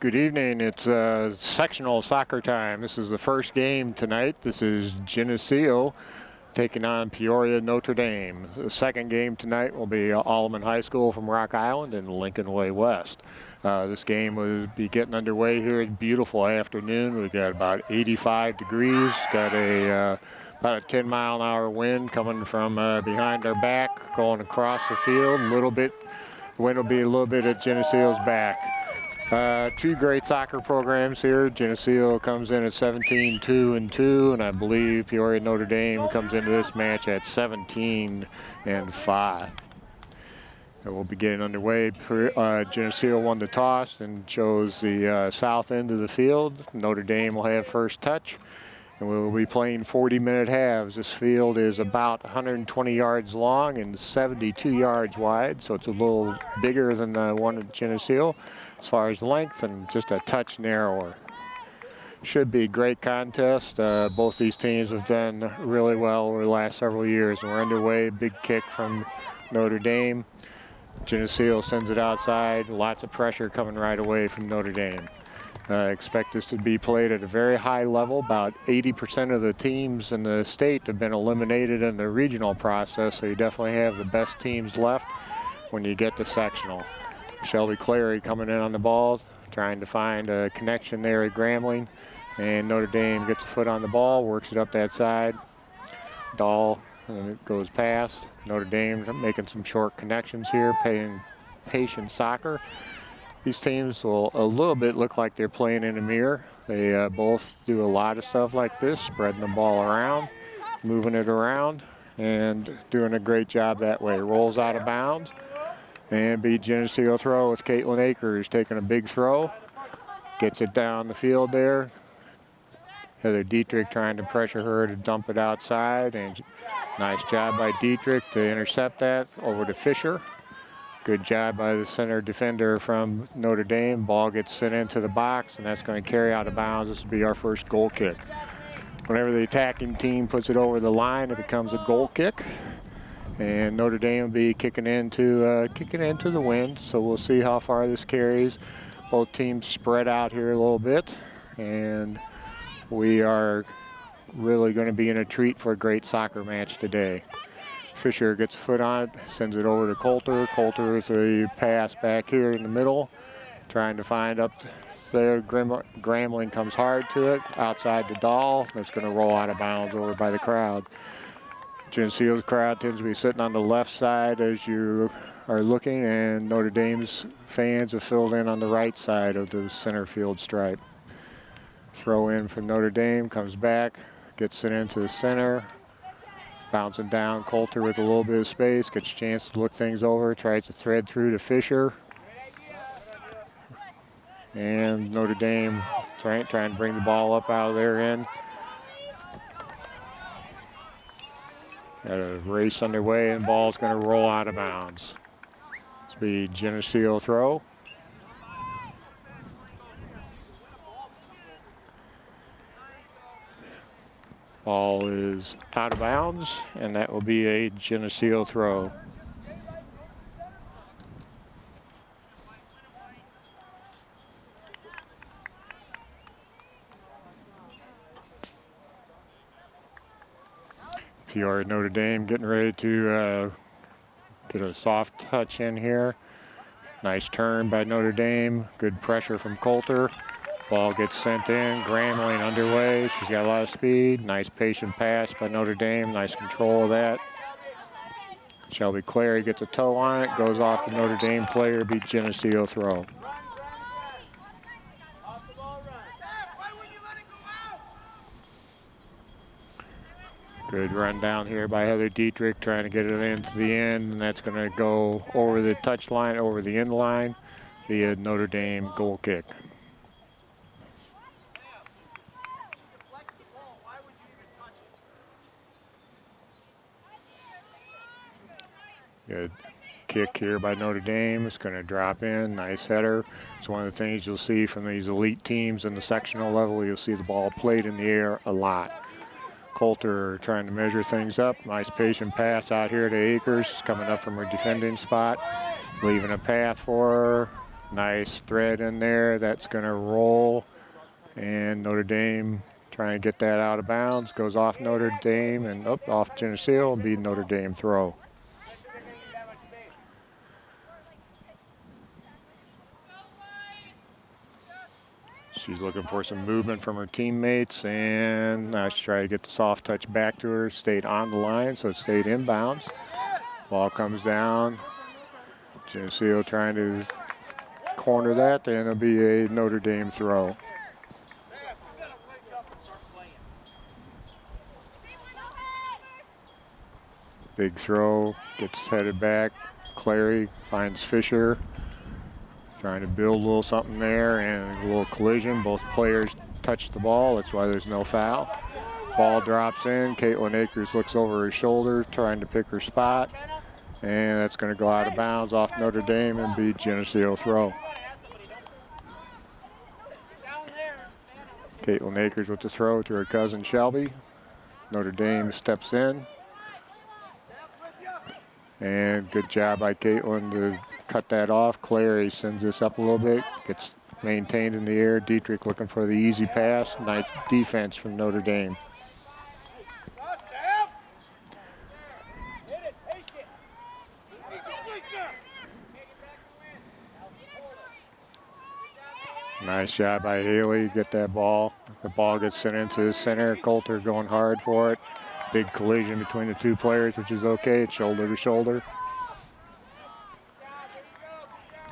Good evening. It's sectional soccer time. This is the first game tonight. This is Geneseo taking on Peoria Notre Dame. The second game tonight will be Alleman High School from Rock Island and Lincoln Way West. This game will be getting underway here. It's a beautiful afternoon. We've got about 85 degrees. Got about a 10-mile-an-hour wind coming from behind our back, going across the field. The wind will be a little bit at Geneseo's back. Two great soccer programs here. Geneseo comes in at 17-2-2, and I believe Peoria Notre Dame comes into this match at 17-5. We'll be getting underway. Geneseo won the toss and chose the south end of the field. Notre Dame will have first touch, and we'll be playing 40-minute halves. This field is about 120 yards long and 72 yards wide, so it's a little bigger than the one at Geneseo as far as length, and just a touch narrower. Should be a great contest. Both these teams have done really well over the last several years. And we're underway. Big kick from Notre Dame. Geneseo sends it outside. Lots of pressure coming right away from Notre Dame. Expect this to be played at a very high level. About 80% of the teams in the state have been eliminated in the regional process, so you definitely have the best teams left when you get to sectional. Shelby Clary coming in on the ball, trying to find a connection there at Grambling, and Notre Dame gets a foot on the ball, works it up that side. Dahl goes past. Notre Dame making some short connections here, playing patient soccer. These teams will a little bit look like they're playing in a mirror. They both do a lot of stuff like this, spreading the ball around, moving it around, and doing a great job that way. Rolls out of bounds. And be Geneseo throw with Caitlin Akers taking a big throw. Gets it down the field there. Heather Dietrich trying to pressure her to dump it outside. And nice job by Dietrich to intercept that over to Fisher. Good job by the center defender from Notre Dame. Ball gets sent into the box, and that's going to carry out of bounds. This will be our first goal kick. Whenever the attacking team puts it over the line, it becomes a goal kick. And Notre Dame will be kicking into the wind, so we'll see how far this carries. Both teams spread out here a little bit, and we are really going to be in a treat for a great soccer match today. Fisher gets a foot on it, sends it over to Coulter. Coulter with a pass back here in the middle, trying to find up there. Grambling comes hard to it, outside the Dahl. That's going to roll out of bounds over by the crowd. Geneseo's crowd tends to be sitting on the left side as you are looking, and Notre Dame's fans have filled in on the right side of the center field stripe. Throw in from Notre Dame, comes back, gets it into the center, bouncing down. Coulter with a little bit of space, gets a chance to look things over, tries to thread through to Fisher. And Notre Dame trying to bring the ball up out of their end. Got a race underway, and ball's going to roll out of bounds. This will be Geneseo throw. Ball is out of bounds, and that will be a Geneseo throw. Peoria Notre Dame getting ready to get a soft touch in here. Nice turn by Notre Dame. Good pressure from Coulter. Ball gets sent in. Grambling underway. She's got a lot of speed. Nice patient pass by Notre Dame. Nice control of that. Shelby Clary gets a toe on it. Goes off the Notre Dame player. Beat Geneseo throw. Good run down here by Heather Dietrich, trying to get it into the end, and that's going to go over the touch line, over the end line, via Notre Dame goal kick. Good kick here by Notre Dame. It's going to drop in. Nice header. It's one of the things you'll see from these elite teams in the sectional level. You'll see the ball played in the air a lot. Coulter trying to measure things up. Nice patient pass out here to Akers, coming up from her defending spot, leaving a path for her. Nice thread in there. That's going to roll. And Notre Dame trying to get that out of bounds. Goes off Notre Dame and up off Geneseo and be Notre Dame throw. She's looking for some movement from her teammates, and now she's trying to get the soft touch back to her. Stayed on the line, so it stayed inbounds. Ball comes down. Geneseo trying to corner that, and it'll be a Notre Dame throw. Big throw, gets headed back. Clary finds Fisher. Trying to build a little something there, and a little collision. Both players touch the ball. That's why there's no foul. Ball drops in. Caitlin Akers looks over her shoulder, trying to pick her spot. And that's going to go out of bounds off Notre Dame and be Geneseo throw. Caitlin Akers with the throw to her cousin Shelby. Notre Dame steps in. And good job by Caitlin to cut that off. Clary sends this up a little bit, gets maintained in the air. Dietrich looking for the easy pass. Nice defense from Notre Dame. Nice job by Haley, get that ball. The ball gets sent into the center. Coulter going hard for it. Big collision between the two players, which is okay. It's shoulder to shoulder.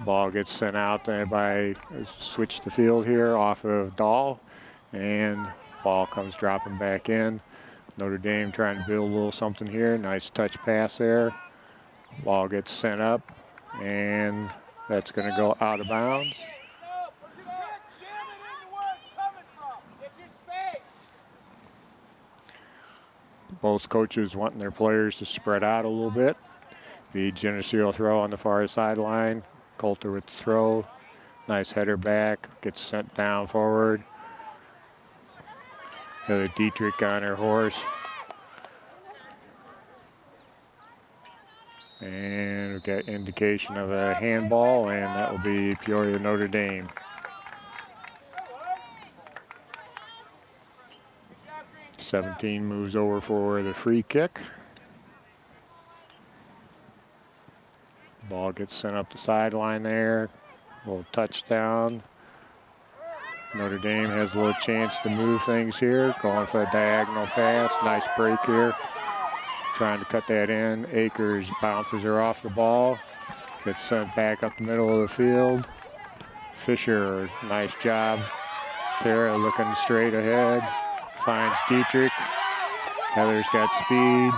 Ball gets sent out there by switch the field here off of Dahl, and ball comes dropping back in. Notre Dame trying to build a little something here. Nice touch pass there. Ball gets sent up, and that's going to go out of bounds. Both coaches wanting their players to spread out a little bit. The Geneseo throw on the far sideline. Coulter with the throw. Nice header back. Gets sent down forward. Heather Dietrich on her horse. And we've got indication of a handball, and that will be Peoria Notre Dame. '17 moves over for the free kick. Ball gets sent up the sideline there. A little touchdown. Notre Dame has a little chance to move things here. Going for a diagonal pass. Nice break here. Trying to cut that in. Akers bounces her off the ball. Gets sent back up the middle of the field. Fisher, nice job. Tara looking straight ahead. Finds Dietrich. Heather's got speed.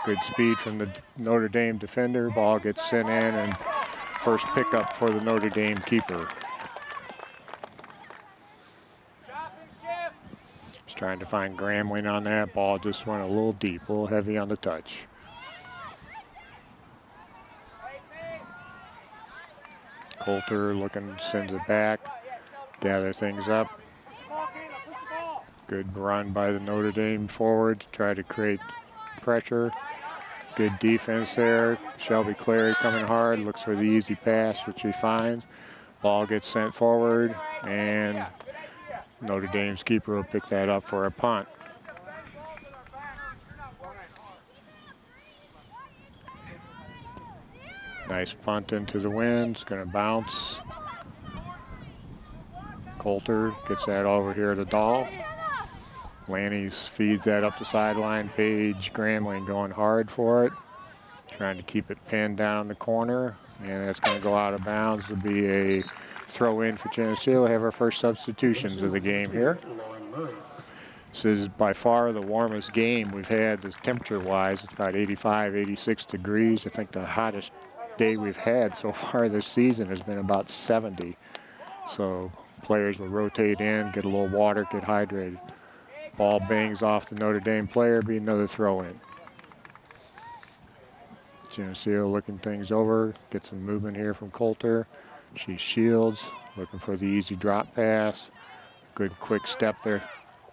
Good speed from the Notre Dame defender. Ball gets sent in, and first pickup for the Notre Dame keeper. He's trying to find Gramling on that. Ball just went a little deep, a little heavy on the touch. Coulter looking, sends it back. Gather things up. Good run by the Notre Dame forward to try to create pressure. Good defense there. Shelby Clary coming hard, looks for the easy pass, which he finds. Ball gets sent forward, and Notre Dame's keeper will pick that up for a punt. Nice punt into the wind. It's going to bounce. Coulter gets that over here to Dahl. Lanny feeds that up the sideline. Paige Gramling going hard for it. Trying to keep it pinned down in the corner. And that's going to go out of bounds. It'll be a throw in for Geneseo. We'll have our first substitutions of the game here. This is by far the warmest game we've had temperature-wise. It's about 85, 86 degrees. I think the hottest day we've had so far this season has been about 70. So players will rotate in, get a little water, get hydrated. Ball bangs off the Notre Dame player, be another throw in. Geneseo looking things over, gets some movement here from Coulter. She shields, looking for the easy drop pass. Good quick step there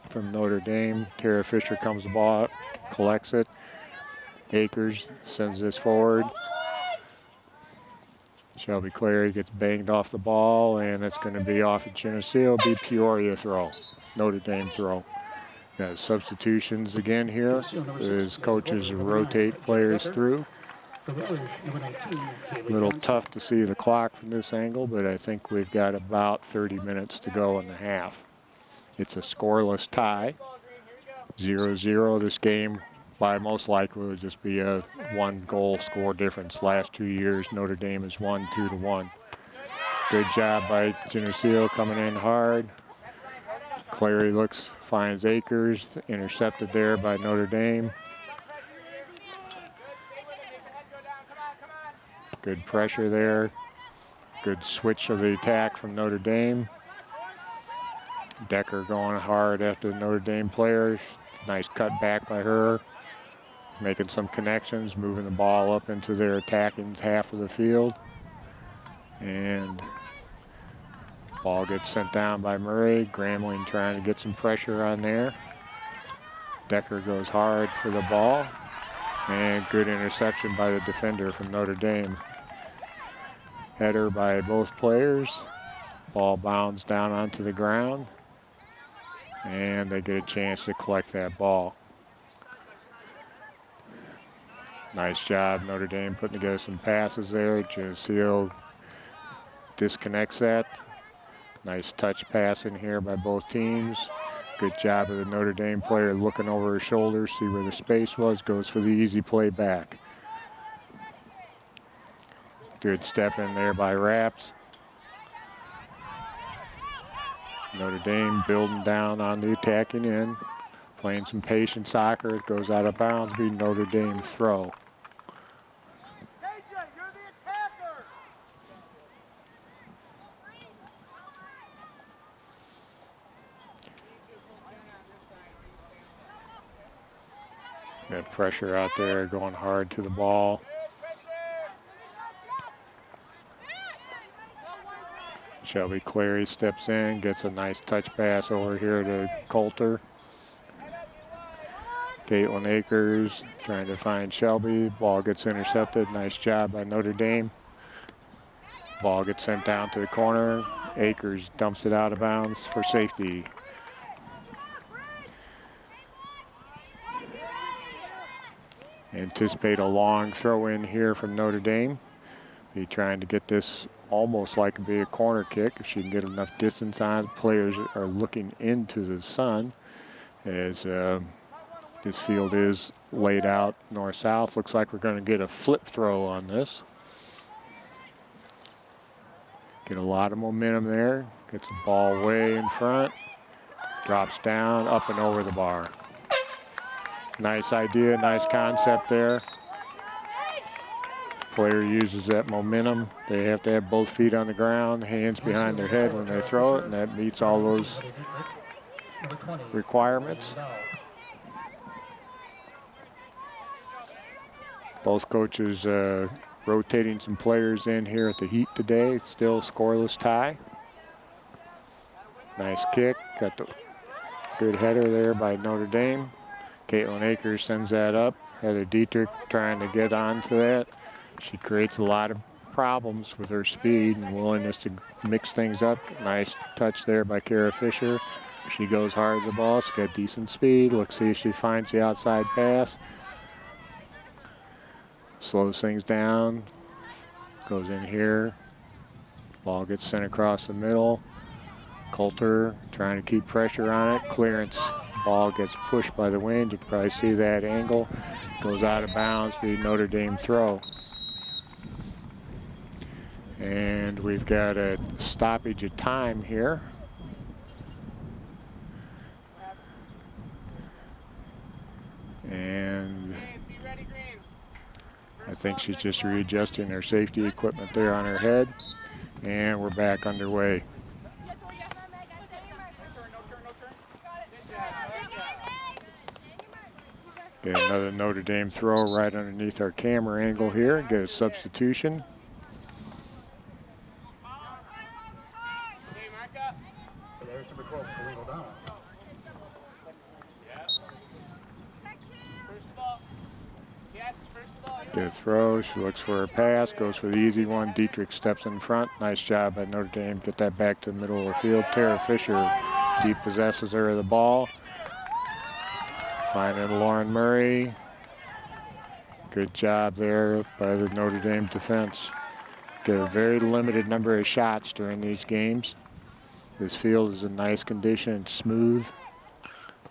from Notre Dame. Tara Fisher comes the ball up, collects it. Akers sends this forward. Shelby Clary gets banged off the ball, and it's going to be off at Geneseo. Be Peoria throw, Notre Dame throw. Got substitutions again here as coaches rotate players through. A little tough to see the clock from this angle, but I think we've got about 30 minutes to go in the half. It's a scoreless tie, 0-0. This game, by most likely, would just be a 1-goal score difference. Last 2 years, Notre Dame has won 2-1. Good job by Geneseo coming in hard. Clary finds Akers, intercepted there by Notre Dame. Good pressure there. Good switch of the attack from Notre Dame. Decker going hard after the Notre Dame players. Nice cut back by her. Making some connections, moving the ball up into their attacking half of the field. And ball gets sent down by Murray. Gramling trying to get some pressure on there. Decker goes hard for the ball. And good interception by the defender from Notre Dame. Header by both players. Ball bounds down onto the ground. And they get a chance to collect that ball. Nice job, Notre Dame, putting together some passes there. Geneseo disconnects that. Nice touch pass in here by both teams. Good job of the Notre Dame player looking over her shoulder, see where the space was, goes for the easy play back. Good step in there by Raps. Notre Dame building down on the attacking end, playing some patient soccer. It goes out of bounds, be Notre Dame throw. Got pressure out there, going hard to the ball. Shelby Clary steps in, gets a nice touch pass over here to Coulter. Caitlin Akers trying to find Shelby. Ball gets intercepted. Nice job by Notre Dame. Ball gets sent down to the corner. Akers dumps it out of bounds for safety. Anticipate a long throw in here from Notre Dame. Be trying to get this almost like it'd be a corner kick if she can get enough distance on it. Players are looking into the sun as this field is laid out north-south. Looks like we're going to get a flip throw on this. Get a lot of momentum there. Gets the ball way in front. Drops down, up and over the bar. Nice idea, nice concept there. Player uses that momentum. They have to have both feet on the ground, hands behind their head when they throw it, and that meets all those requirements. Both coaches rotating some players in here at the Heat today. It's still a scoreless tie. Nice kick, got the good header there by Notre Dame. Caitlin Akers sends that up. Heather Dietrich trying to get onto that. She creates a lot of problems with her speed and willingness to mix things up. Nice touch there by Kara Fisher. She goes hard at the ball. She's got decent speed. Let's see if she finds the outside pass. Slows things down. Goes in here. Ball gets sent across the middle. Coulter trying to keep pressure on it. Clearance. Ball gets pushed by the wind. You can probably see that angle. Goes out of bounds. Be Notre Dame throw. And we've got a stoppage of time here. And I think she's just readjusting her safety equipment there on her head. And we're back underway. Get another Notre Dame throw right underneath our camera angle here. Get a substitution. Get a throw, she looks for her pass, goes for the easy one. Dietrich steps in front. Nice job by Notre Dame. Get that back to the middle of the field. Tara Fisher deep possesses her of the ball. Finding Lauren Murray. Good job there by the Notre Dame defense. Get a very limited number of shots during these games. This field is in nice condition and smooth.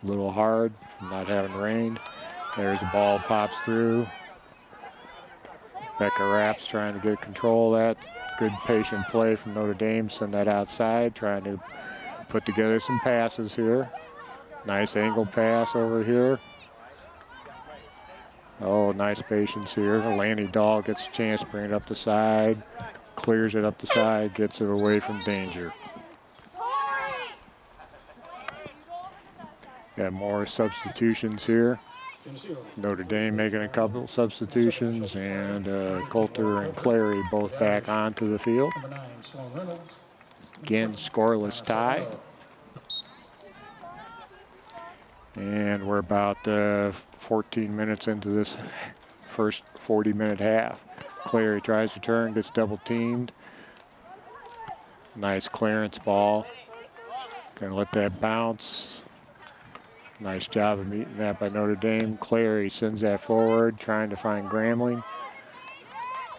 A little hard from not having rained. There's the ball pops through. Becca Rapps trying to get control of that. Good patient play from Notre Dame. Send that outside, trying to put together some passes here. Nice angle pass over here. Oh, nice patience here. Lanny Dahl gets a chance to bring it up the side. Clears it up the side, gets it away from danger. Got more substitutions here. Notre Dame making a couple substitutions, and Coulter and Clary both back onto the field. Again, scoreless tie. And we're about 14 minutes into this first 40-minute half. Clary tries to turn, gets double teamed. Nice clearance ball. Gonna let that bounce. Nice job of meeting that by Notre Dame. Clary sends that forward, trying to find Gramling.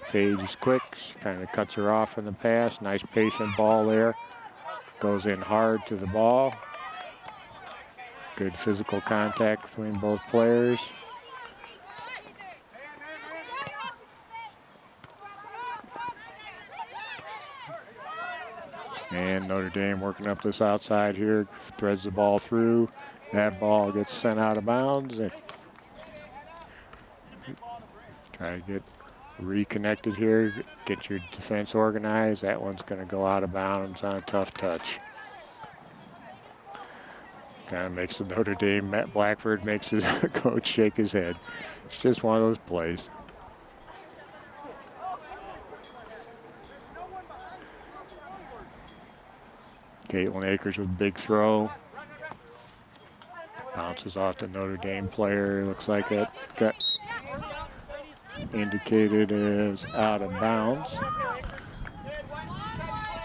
Paige is quick, she kind of cuts her off in the pass. Nice patient ball there. Goes in hard to the ball. Good physical contact between both players. And Notre Dame working up this outside here, threads the ball through. That ball gets sent out of bounds. Try to get reconnected here, get your defense organized. That one's going to go out of bounds on a tough touch. Kind of makes the Notre Dame, Matt Blackford makes his coach shake his head. It's just one of those plays. Caitlin Akers with a big throw. Bounces off the Notre Dame player. Looks like it got indicated as out of bounds.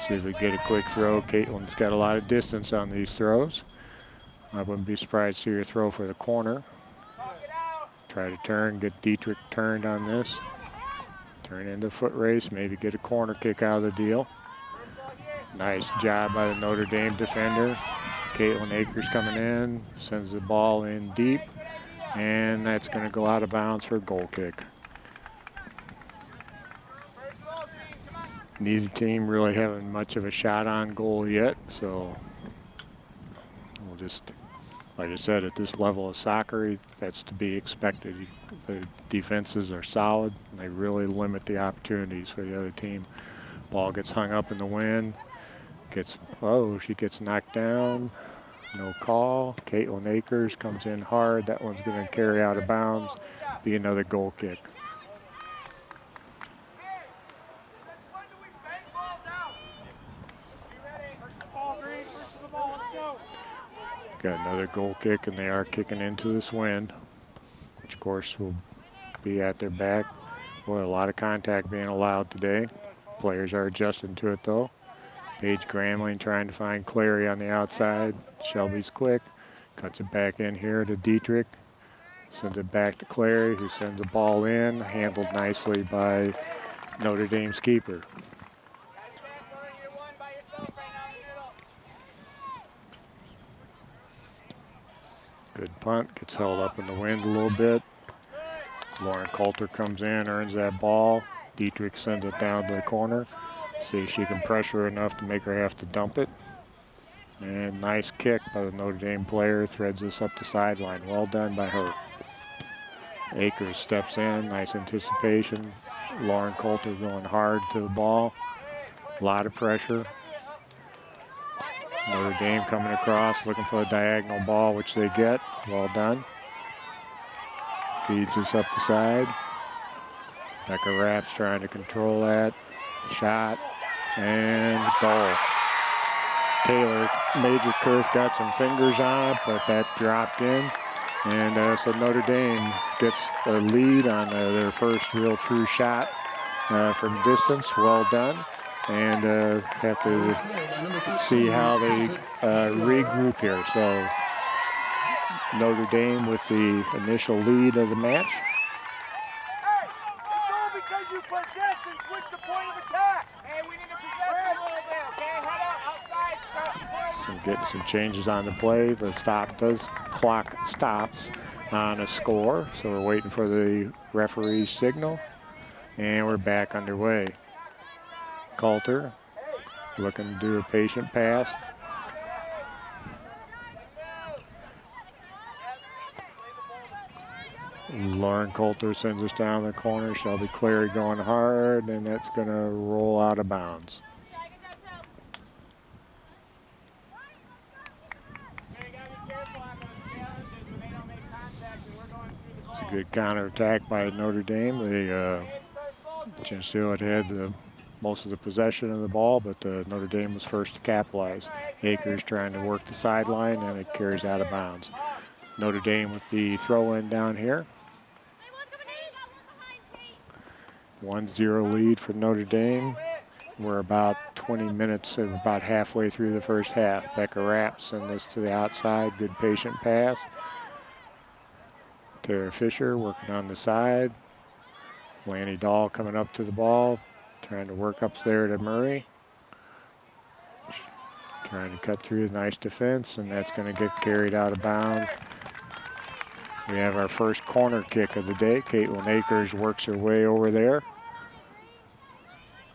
See if we get a quick throw. Caitlin's got a lot of distance on these throws. I wouldn't be surprised to see her throw for the corner. Try to turn, get Dietrich turned on this. Turn into a foot race, maybe get a corner kick out of the deal. Nice job by the Notre Dame defender. Caitlin Akers coming in, sends the ball in deep, and that's going to go out of bounds for a goal kick. Neither team really having much of a shot on goal yet, so we'll just, like I said, at this level of soccer, that's to be expected. The defenses are solid, and they really limit the opportunities for the other team. Ball gets hung up in the wind. She gets knocked down. No call. Caitlin Akers comes in hard. That one's going to carry out of bounds. Be another goal kick. Got another goal kick, and they are kicking into this wind, which of course will be at their back. Boy, a lot of contact being allowed today. Players are adjusting to it though. Paige Gramling trying to find Clary on the outside. Shelby's quick. Cuts it back in here to Dietrich. Sends it back to Clary, who sends the ball in. Handled nicely by Notre Dame's keeper. Good punt. Gets held up in the wind a little bit. Lauren Coulter comes in, earns that ball. Dietrich sends it down to the corner. See if she can pressure enough to make her have to dump it. And nice kick by the Notre Dame player. Threads this up the sideline. Well done by her. Akers steps in. Nice anticipation. Lauren Coulter going hard to the ball. A lot of pressure. Notre Dame coming across, looking for a diagonal ball, which they get. Well done. Feeds this up the side. Becca Rapps trying to control that. Shot and goal. Taylor Major Kurth got some fingers on it, but that dropped in. And so Notre Dame gets a lead on their first real true shot from distance. Well done. And have to see how they regroup here. So Notre Dame with the initial lead of the match. Hey, it's all because you possessed and switched the point of attack. Hey, we need to possess a little bit, okay? Head out outside. So getting some changes on the play. The clock stops on a score. So we're waiting for the referee's signal. And we're back underway. Coulter looking to do a patient pass. Lauren Coulter sends us down the corner. Shelby Clary going hard, and that's going to roll out of bounds. It's a good counterattack by Notre Dame. Geneseo had most of the possession of the ball, but Notre Dame was first to capitalize. Akers trying to work the sideline, and it carries out of bounds. Notre Dame with the throw-in down here. 1-0 lead for Notre Dame. We're about 20 minutes, about halfway through the first half. Becca Rapp sends this to the outside. Good patient pass. Tara Fisher working on the side. Lanny Dahl coming up to the ball, trying to work up there to Murray. Trying to cut through the nice defense, and that's going to get carried out of bounds. We have our first corner kick of the day. Caitlin Akers works her way over there.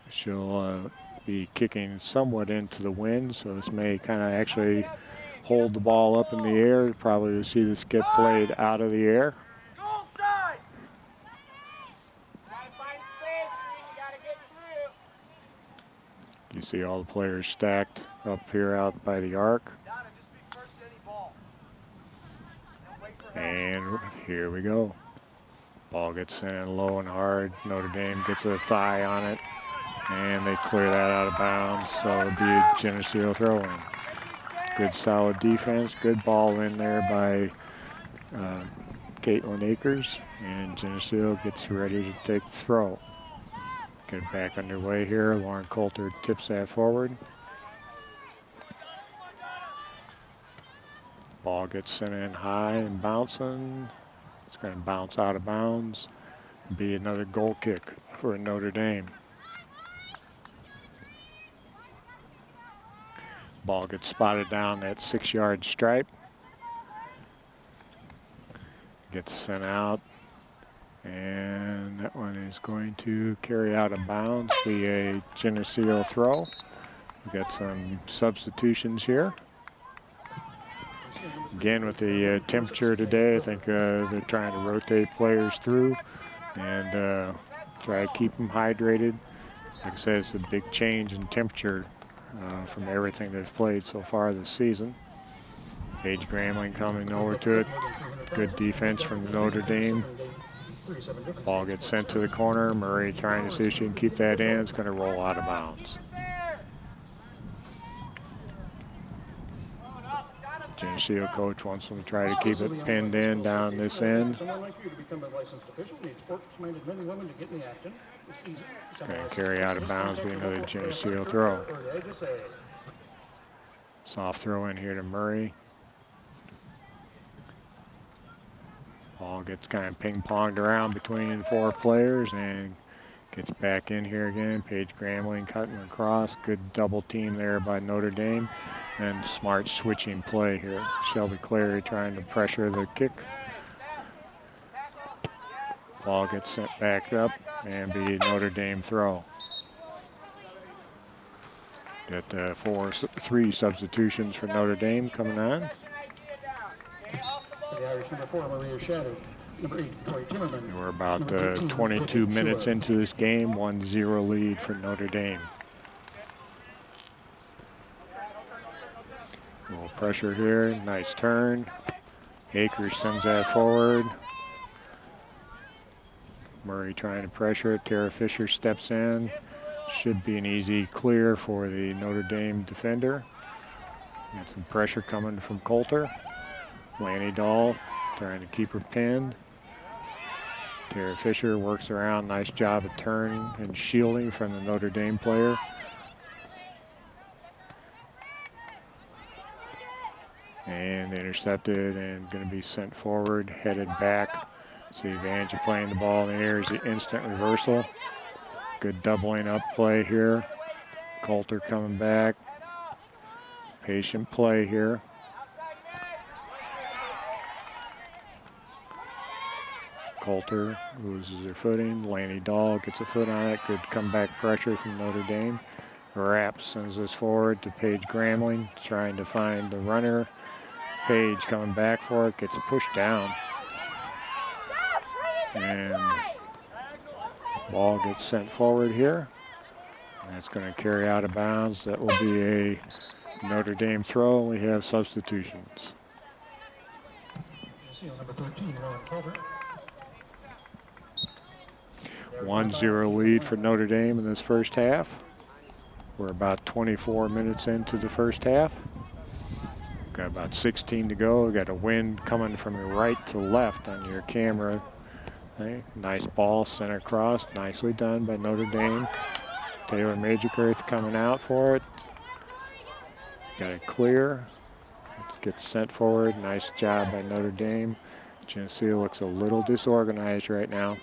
She'll be kicking somewhat into the wind, so this may kind of actually hold the ball up in the air. Probably will see this get played out of the air. You see all the players stacked up here out by the arc. And here we go. Ball gets sent in low and hard. Notre Dame gets a thigh on it, and they clear that out of bounds. So it'll be a Geneseo throw-in. Good solid defense. Good ball in there by Caitlin Akers, and Geneseo gets ready to take the throw. Get back underway here. Lauren Coulter tips that forward. Ball gets sent in high and bouncing. It's going to bounce out of bounds. Be another goal kick for Notre Dame. Ball gets spotted down that 6-yard stripe. Gets sent out. And that one is going to carry out of bounds. Be a Geneseo throw. We've got some substitutions here. Again, with the temperature today, I think they're trying to rotate players through and try to keep them hydrated. Like I said, it's a big change in temperature from everything they've played so far this season. Paige Gramling coming over to it. Good defense from Notre Dame. Ball gets sent to the corner. Murray trying to see if she can keep that in. It's going to roll out of bounds. Geneseo coach wants them to try to keep it pinned in down this end. It's going to carry out of bounds, be another Geneseo throw. Soft throw in here to Murray. Ball gets kind of ping-ponged around between 4 players and gets back in here again. Paige Gramling cutting across. Good double team there by Notre Dame. And smart switching play here. Shelby Clary trying to pressure the kick. Ball gets sent back up and be Notre Dame throw. Got 3 substitutions for Notre Dame coming on. The Irish number 4, Maria Shadow. Number 8, Tori Timmerman. We're about 22 minutes into this game. 1-0 lead for Notre Dame. A little pressure here. Nice turn. Akers sends that forward. Murray trying to pressure it. Tara Fisher steps in. Should be an easy clear for the Notre Dame defender. Got some pressure coming from Coulter. Lanny Dahl trying to keep her pinned. Tara Fisher works around. Nice job of turning and shielding from the Notre Dame player. And intercepted and going to be sent forward, headed back. See Vanjie playing the ball in the air is the instant reversal. Good doubling up play here. Coulter coming back. Patient play here. Coulter loses her footing. Laney Dahl gets a foot on it. Good comeback pressure from Notre Dame. Rapp sends this forward to Paige Gramling, trying to find the runner. Paige coming back for it, gets pushed down. And ball gets sent forward here. That's going to carry out of bounds. That will be a Notre Dame throw. We have substitutions. Geneseo number 13, Lauren Culver. 1-0 lead for Notre Dame in this first half. We're about 24 minutes into the first half. Got about 16 to go. Got a wind coming from the right to left on your camera. Okay. Nice ball center cross. Nicely done by Notre Dame. Taylor Majorkirth coming out for it. Got it clear. It gets sent forward. Nice job by Notre Dame. Geneseo looks a little disorganized right now.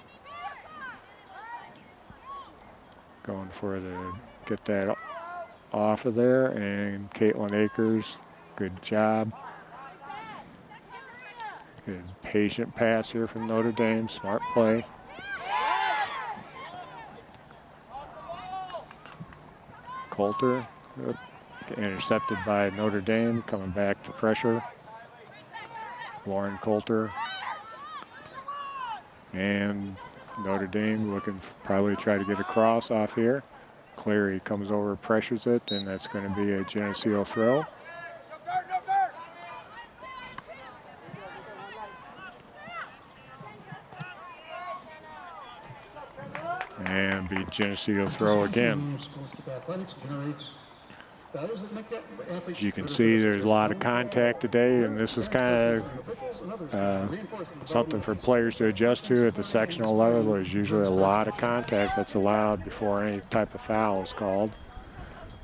Going for the, get that off of there, and Caitlin Akers, good job. Good patient pass here from Notre Dame, smart play. Coulter, intercepted by Notre Dame, coming back to pressure. Lauren Coulter. And Notre Dame looking for probably try to get a cross off here. Cleary comes over, pressures it, and that's going to be a Geneseo throw. And be Geneseo throw again. As you can see, there's a lot of contact today, and this is kind of something for players to adjust to at the sectional level. There's usually a lot of contact that's allowed before any type of foul is called.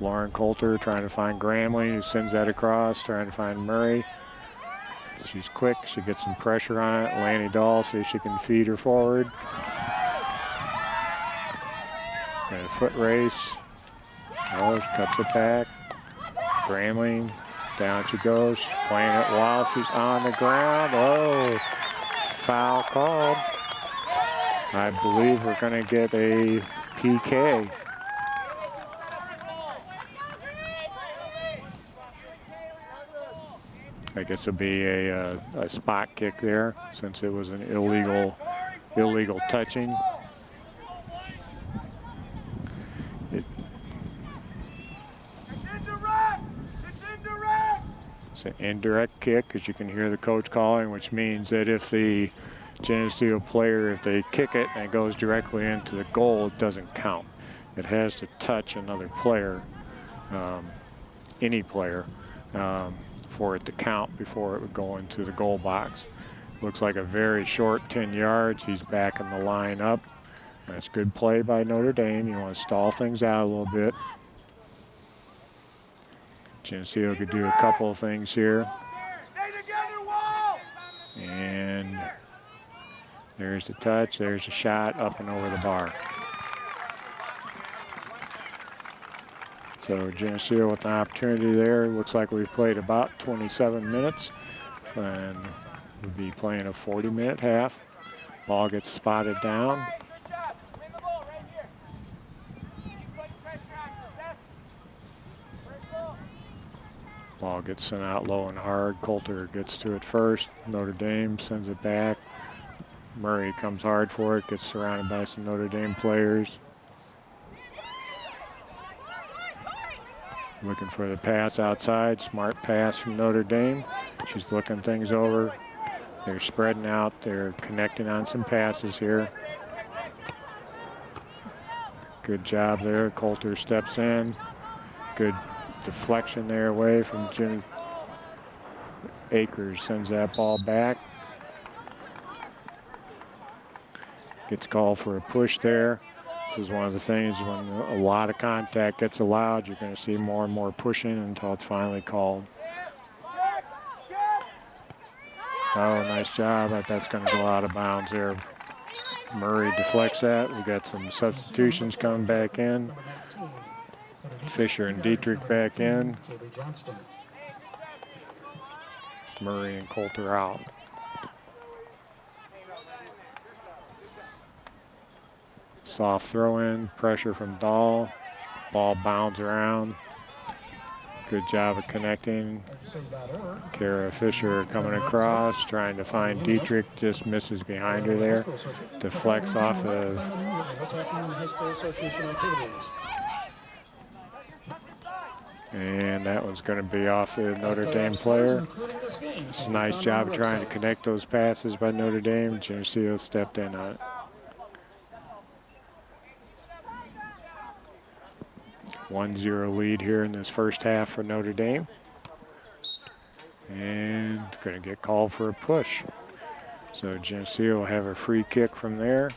Lauren Coulter trying to find Gramling, who sends that across, trying to find Murray. She's quick, she gets some pressure on it. Laney Dahl, see if she can feed her forward. And a foot race. Oh, she cuts it back. Gramling, down she goes. She's playing it while she's on the ground. Oh, foul called. I believe we're going to get a PK. I guess it'll be a spot kick there, since it was an illegal touching. It's an indirect kick, as you can hear the coach calling, which means that if the Geneseo player, if they kick it and it goes directly into the goal, it doesn't count. It has to touch another player, any player, for it to count before it would go into the goal box. Looks like a very short 10 yards. He's backing the line up. That's good play by Notre Dame. You want to stall things out a little bit. Geneseo could do a couple of things here. And there's the touch, there's a shot up and over the bar. So Geneseo with an opportunity there. Looks like we've played about 27 minutes and we'll be playing a 40-minute half. Ball gets spotted down. Ball gets sent out low and hard. Coulter gets to it first. Notre Dame sends it back. Murray comes hard for it, gets surrounded by some Notre Dame players. Looking for the pass outside. Smart pass from Notre Dame. She's looking things over. They're spreading out. They're connecting on some passes here. Good job there. Coulter steps in. Good deflection there away from Jim Akers, sends that ball back. Gets called for a push there. This is one of the things when a lot of contact gets allowed, you're going to see more and more pushing until it's finally called. Oh, nice job, but that's going to go out of bounds there. Murray deflects that. We got some substitutions coming back in. Fisher and Dietrich back in. Murray and Coulter out. Soft throw in, pressure from Dahl. Ball bounds around. Good job of connecting. Kara Fisher coming across, trying to find Dietrich, just misses behind her there. Deflects off of. And that one's going to be off the Notre Dame player. It's a nice job of trying to connect those passes by Notre Dame. Geneseo stepped in on it. 1-0 lead here in this first half for Notre Dame. And going to get called for a push. So Geneseo will have a free kick from there.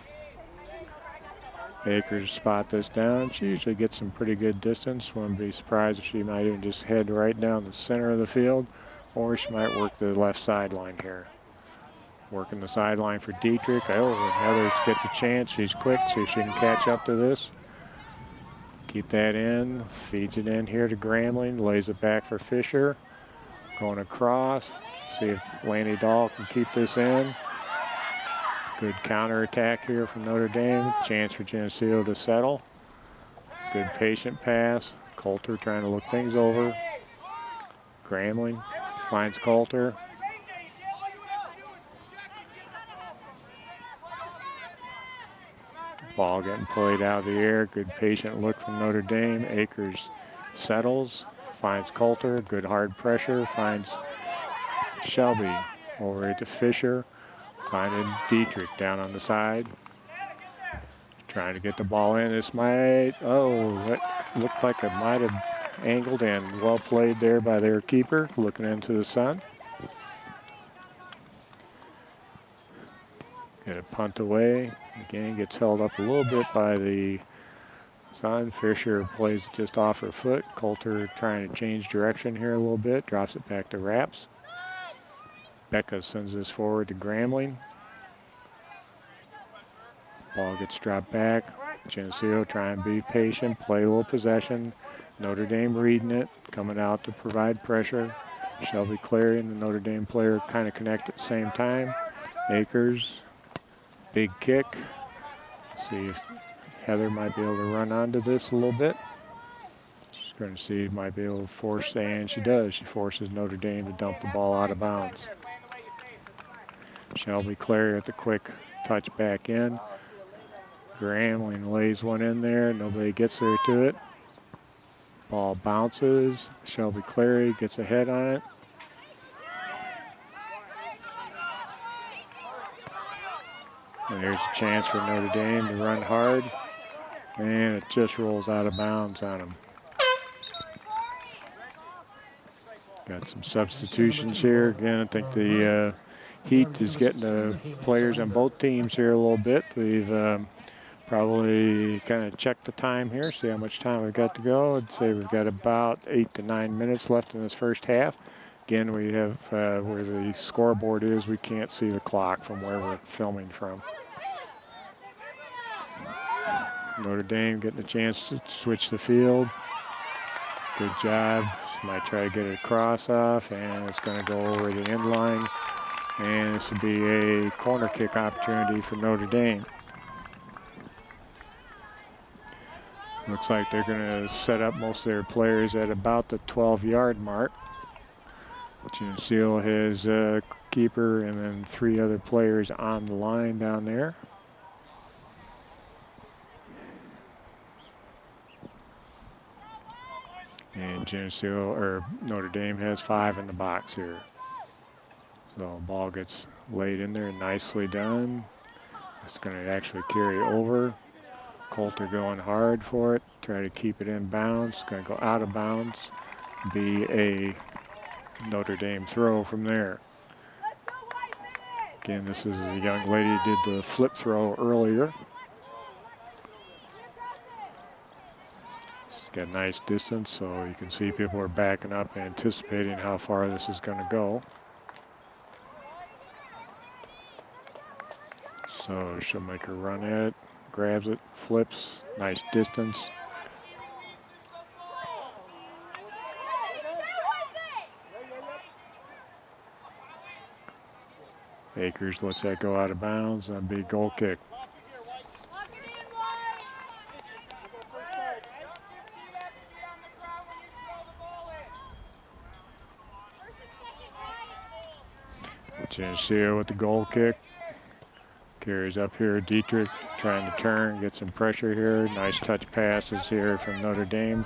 Akers spot this down. She usually gets some pretty good distance. Wouldn't be surprised if she might even just head right down the center of the field, or she might work the left sideline here. Working the sideline for Dietrich. Oh, Heather gets a chance. She's quick. See if she can catch up to this. Keep that in. Feeds it in here to Gramling. Lays it back for Fisher. Going across. See if Laney Dahl can keep this in. Good counterattack here from Notre Dame. Chance for Geneseo to settle. Good patient pass. Coulter trying to look things over. Gramling finds Coulter. Ball getting played out of the air. Good patient look from Notre Dame. Akers settles, finds Coulter. Good hard pressure, finds Shelby over to Fisher. Finding Dietrich down on the side. Trying to get the ball in. This might, oh, that looked like it might have angled in. Well played there by their keeper, looking into the sun. Get a punt away. Again, gets held up a little bit by the sun. Fisher plays it just off her foot. Coulter trying to change direction here a little bit. Drops it back to Raps. Becca sends this forward to Gramling. Ball gets dropped back. Geneseo trying to be patient, play a little possession. Notre Dame reading it, coming out to provide pressure. Shelby Clary and the Notre Dame player kind of connect at the same time. Akers. Big kick. See if Heather might be able to run onto this a little bit. She's going to see if might be able to force, and she does. She forces Notre Dame to dump the ball out of bounds. Shelby Clary at the quick touch back in. Gramling lays one in there. Nobody gets there to it. Ball bounces. Shelby Clary gets a head on it. And there's a chance for Notre Dame to run hard. And it just rolls out of bounds on them. Got some substitutions here. Again, I think the heat is getting the players on both teams here a little bit. We've probably kind of checked the time here, see how much time we've got to go. I'd say we've got about 8 to 9 minutes left in this first half. Again, we have where the scoreboard is, we can't see the clock from where we're filming from. Notre Dame getting a chance to switch the field. Good job. Might try to get it across off, and it's going to go over the end line. And this will be a corner kick opportunity for Notre Dame. Looks like they're going to set up most of their players at about the 12-yard mark. Geneseo has a keeper and then 3 other players on the line down there. And Geneseo, or Notre Dame has 5 in the box here. So ball gets laid in there, nicely done. It's going to actually carry over. Coulter going hard for it, try to keep it in bounds. It's going to go out of bounds, be a Notre Dame throw from there. Again, this is the young lady who did the flip throw earlier. She's got a nice distance, so you can see people are backing up, anticipating how far this is going to go. So she'll make her run at it, grabs it, flips, nice distance. Akers lets that go out of bounds. That'd be a goal kick. Geneseo with the goal kick. Carries up here. Dietrich trying to turn, get some pressure here. Nice touch passes here from Notre Dame.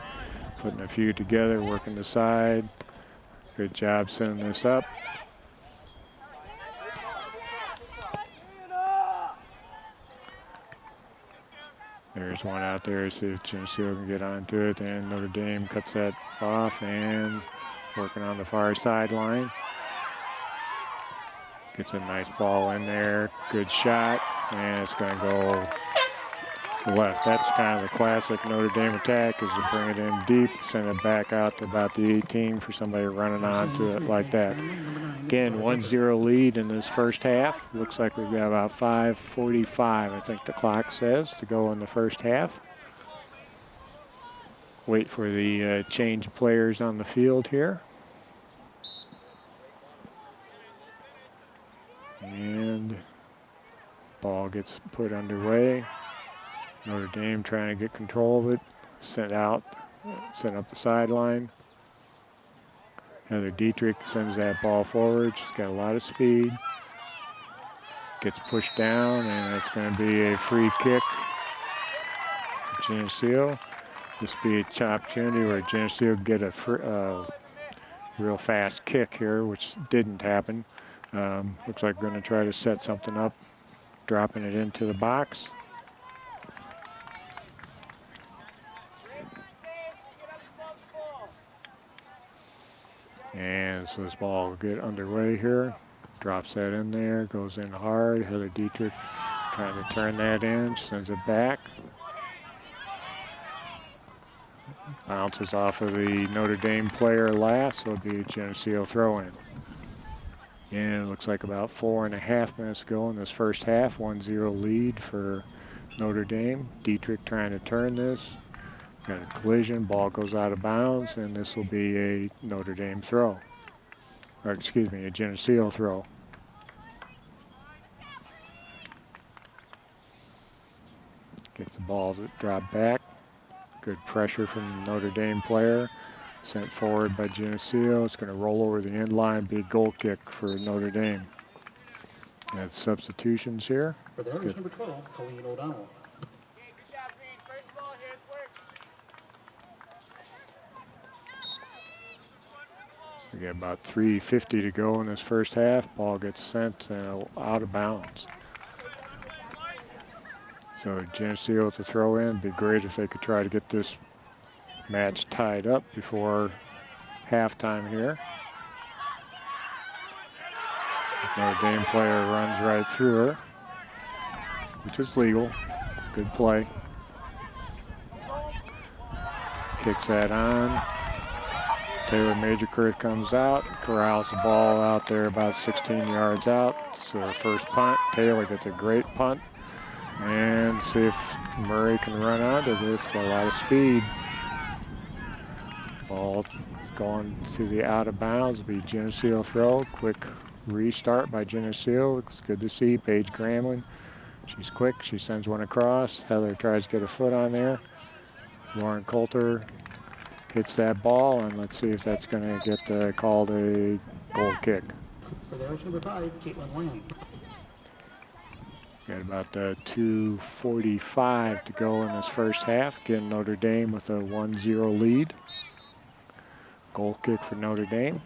Putting a few together, working the side. Good job sending this up. There's one out there, see if Geneseo can get onto it, and Notre Dame cuts that off and working on the far sideline. Gets a nice ball in there, good shot, and it's gonna go left. That's kind of the classic Notre Dame attack, is to bring it in deep, send it back out to about the 18 for somebody running onto it like that. Again, 1-0 lead in this first half. Looks like we've got about 5:45, I think the clock says, to go in the first half. Wait for the change of players on the field here. And ball gets put underway. Notre Dame trying to get control of it. Sent up the sideline. Heather Dietrich sends that ball forward. She's got a lot of speed. Gets pushed down, and it's going to be a free kick for Geneseo. This will be an opportunity where Geneseo get a real fast kick here, which didn't happen. Looks like we're going to try to set something up, dropping it into the box. And so this ball will get underway here. Drops that in there, goes in hard. Heather Dietrich trying to turn that in, sends it back. Bounces off of the Notre Dame player last, so it'll be a Geneseo throw-in. And it looks like about 4.5 minutes to go in this first half. 1-0 lead for Notre Dame. Dietrich trying to turn this. Got a collision, ball goes out of bounds, and this will be a Notre Dame throw. Or excuse me, a Geneseo throw. Gets the ball to drop back. Good pressure from the Notre Dame player. Sent forward by Geneseo. It's going to roll over the end line, be a goal kick for Notre Dame. That's substitutions here. For the Hunters, number 12, Colleen O'Donnell. We got about 3:50 to go in this first half. Ball gets sent out of bounds. So Geneseo with the throw in. Be great if they could try to get this match tied up before halftime here. Notre Dame player runs right through her, which is legal. Good play. Kicks that on. Taylor Majorkirth comes out, corrals the ball out there about 16 yards out. So her first punt. Taylor gets a great punt. And see if Murray can run onto this. Got a lot of speed. Ball going to the out of bounds. It'll be Geneseo throw. Quick restart by Geneseo. It's good to see Paige Gramlin. She's quick. She sends one across. Heather tries to get a foot on there. Lauren Coulter hits that ball, and let's see if that's going to get called a goal kick. For the Irish, number 5, Caitlin Lamb. Got about 2:45 to go in this first half. Again, Notre Dame with a 1-0 lead. Goal kick for Notre Dame.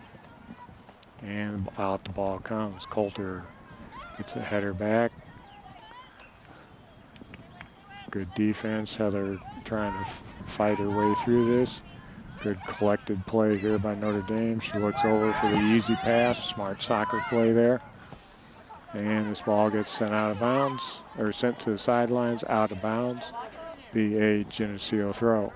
And out the ball comes. Coulter gets a header back. Good defense. Heather trying to fight her way through this. Good collected play here by Notre Dame. She looks over for the easy pass. Smart soccer play there. And this ball gets sent out of bounds, or sent to the sidelines, out of bounds. Be a Geneseo throw.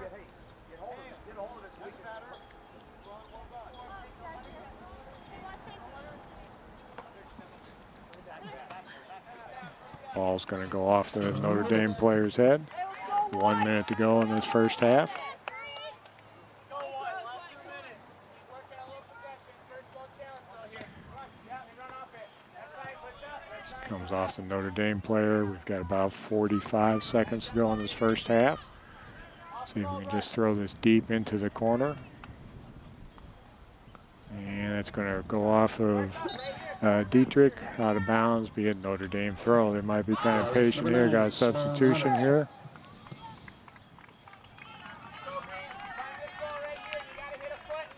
Ball's going to go off the Notre Dame player's head. 1 minute to go in this first half. This comes off the Notre Dame player. We've got about 45 seconds to go in this first half. See if we can just throw this deep into the corner. And it's going to go off of Dietrich, out of bounds, be a Notre Dame throw. They might be kind of patient here. Got a substitution here.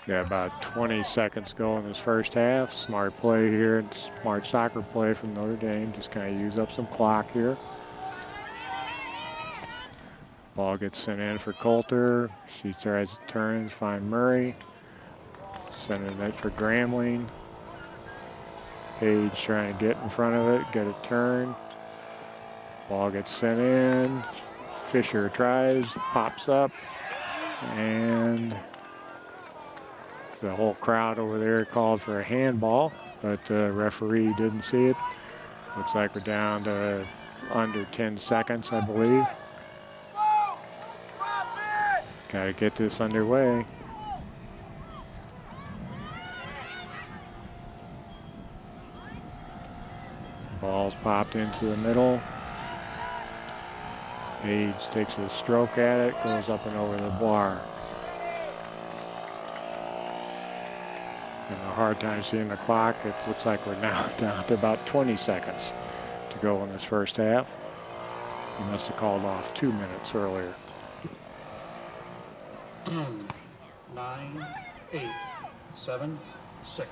Got about 20 seconds to go in this first half. Smart play here and smart soccer play from Notre Dame. Just kind of use up some clock here. Ball gets sent in for Coulter. She tries to turn, find Murray. Sending it for Gramling. Page trying to get in front of it, get a turn. Ball gets sent in. Fisher tries, pops up, and the whole crowd over there called for a handball, but the referee didn't see it. Looks like we're down to under 10 seconds, I believe. Got to get this underway. Ball's popped into the middle. Page takes a stroke at it, goes up and over the bar. And a hard time seeing the clock. It looks like we're now down to about 20 seconds to go in this first half. He must have called off 2 minutes earlier. 10, 9, 8, 7, 6,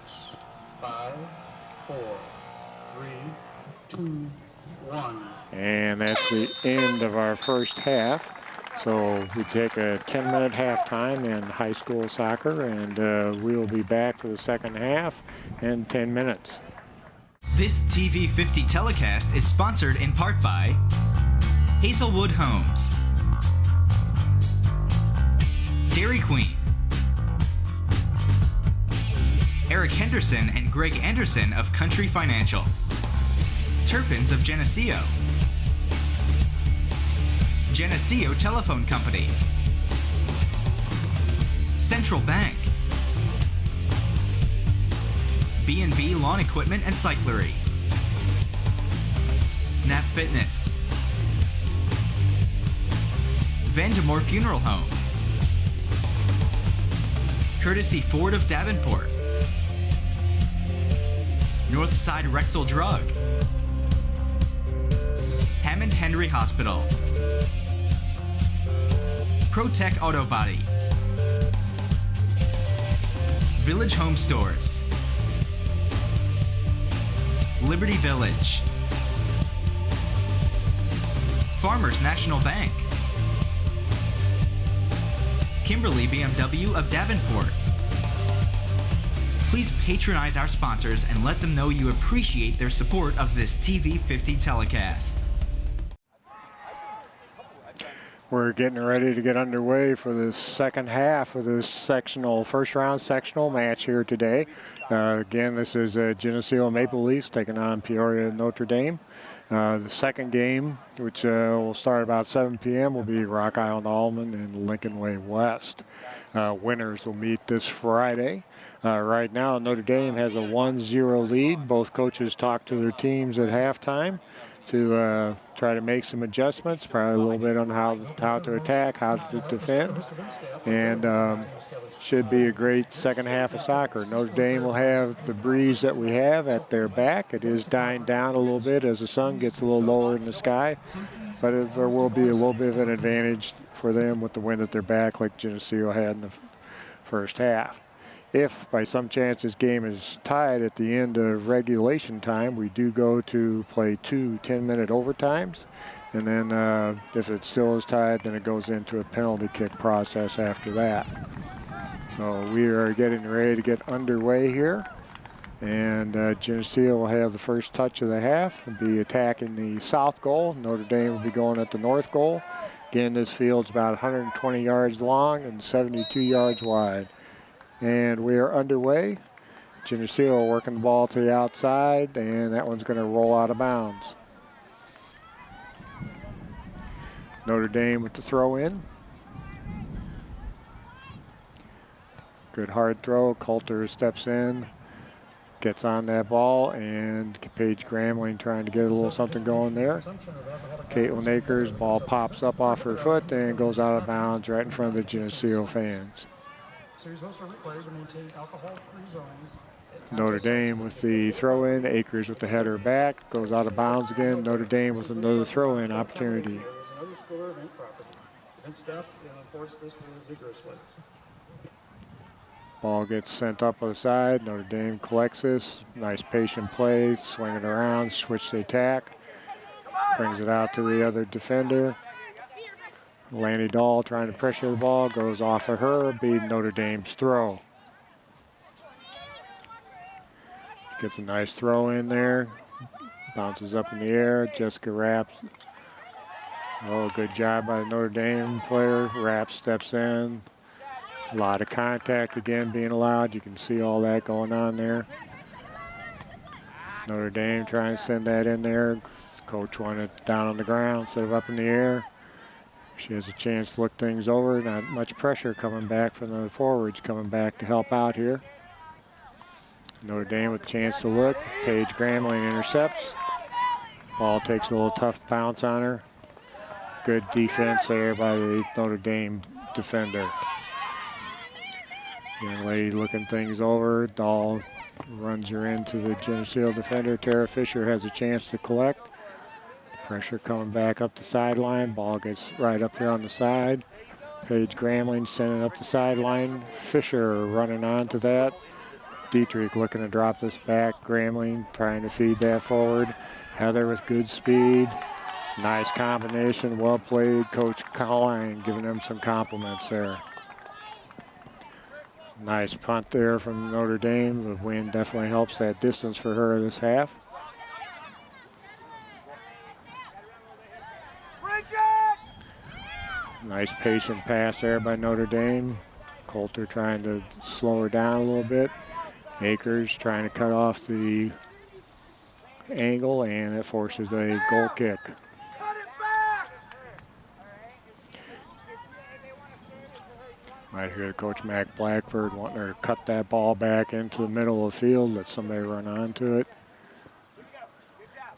5, 4, 3, 2, 1. And that's the end of our first half. So we take a 10-minute halftime in high school soccer, and we will be back for the second half in 10 minutes. This TV 50 telecast is sponsored in part by Hazelwood Homes, Dairy Queen, Eric Henderson and Greg Anderson of Country Financial, Turpins of Geneseo, Geneseo Telephone Company, Central Bank, B&B Lawn Equipment and Cyclery, Snap Fitness, Vandemore Funeral Home, Courtesy Ford of Davenport, Northside Rexall Drug, Hammond Henry Hospital, ProTech Auto Body, Village Home Stores, Liberty Village, Farmers National Bank, Kimberly BMW of Davenport. Please patronize our sponsors and let them know you appreciate their support of this TV 50 telecast. We're getting ready to get underway for the second half of this first round sectional match here today. Again, this is Geneseo Maple Leafs taking on Peoria Notre Dame. The second game, which will start about 7 p.m., will be Rock Island Almond and Lincoln Way West. Winners will meet this Friday. Right now, Notre Dame has a 1-0 lead. Both coaches talk to their teams at halftime to try to make some adjustments, probably a little bit on how to attack, how to defend, and should be a great second half of soccer. Notre Dame will have the breeze that we have at their back. It is dying down a little bit as the sun gets a little lower in the sky, but there will be a little bit of an advantage for them with the wind at their back like Geneseo had in the first half. If by some chance this game is tied at the end of regulation time, we do go to play 2 10-minute overtimes. And then if it still is tied, then it goes into a penalty kick process after that. So we are getting ready to get underway here. And Geneseo will have the first touch of the half and be attacking the south goal. Notre Dame will be going at the north goal. Again, this field's about 120 yards long and 72 yards wide. And we are underway. Geneseo working the ball to the outside, and that one's going to roll out of bounds. Notre Dame with the throw in. Good hard throw. Coulter steps in, gets on that ball, and Paige Gramling trying to get a little something going there. Caitlin Akers, ball pops up off her foot and goes out of bounds right in front of the Geneseo fans. Notre Dame with the throw-in. Akers with the header back. Goes out of bounds again. Notre Dame with another throw-in opportunity. Ball gets sent up on the side. Notre Dame collects this. Nice patient play. Swing it around. Switch the attack. Brings it out to the other defender. Lanny Dahl trying to pressure the ball. Goes off of her. Be Notre Dame's throw. Gets a nice throw in there. Bounces up in the air. Jessica Rapp. Oh, good job by the Notre Dame player. Rapp steps in. A lot of contact again being allowed. You can see all that going on there. Notre Dame trying to send that in there. Coach wanted it down on the ground instead of up in the air. She has a chance to look things over. Not much pressure coming back from the forwards coming back to help out here. Notre Dame with a chance to look. Paige Gramling intercepts. Ball takes a little tough bounce on her. Good defense there by the Notre Dame defender. Young lady looking things over. Dahl runs her into the Geneseo defender. Tara Fisher has a chance to collect. Pressure coming back up the sideline. Ball gets right up here on the side. Paige Gramling sending up the sideline. Fisher running onto that. Dietrich looking to drop this back. Gramling trying to feed that forward. Heather with good speed. Nice combination, well played. Coach Colline giving them some compliments there. Nice punt there from Notre Dame. The wind definitely helps that distance for her this half. Nice patient pass there by Notre Dame. Coulter trying to slow her down a little bit. Akers trying to cut off the angle, and it forces a goal kick. Might hear Coach Mac Blackford wanting her to cut that ball back into the middle of the field, let somebody run onto it.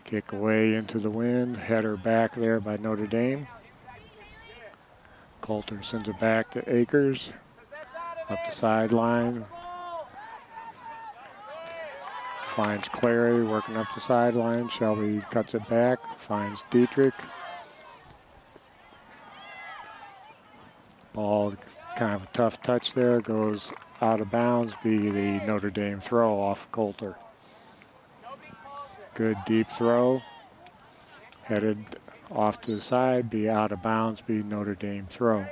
Kick away into the wind, header back there by Notre Dame. Coulter sends it back to Akers, up the sideline. Finds Clary working up the sideline. Shelby cuts it back, finds Dietrich. Ball, kind of a tough touch there, goes out of bounds, be the Notre Dame throw off Coulter. Good deep throw, headed off to the side, be out of bounds, be Notre Dame throw.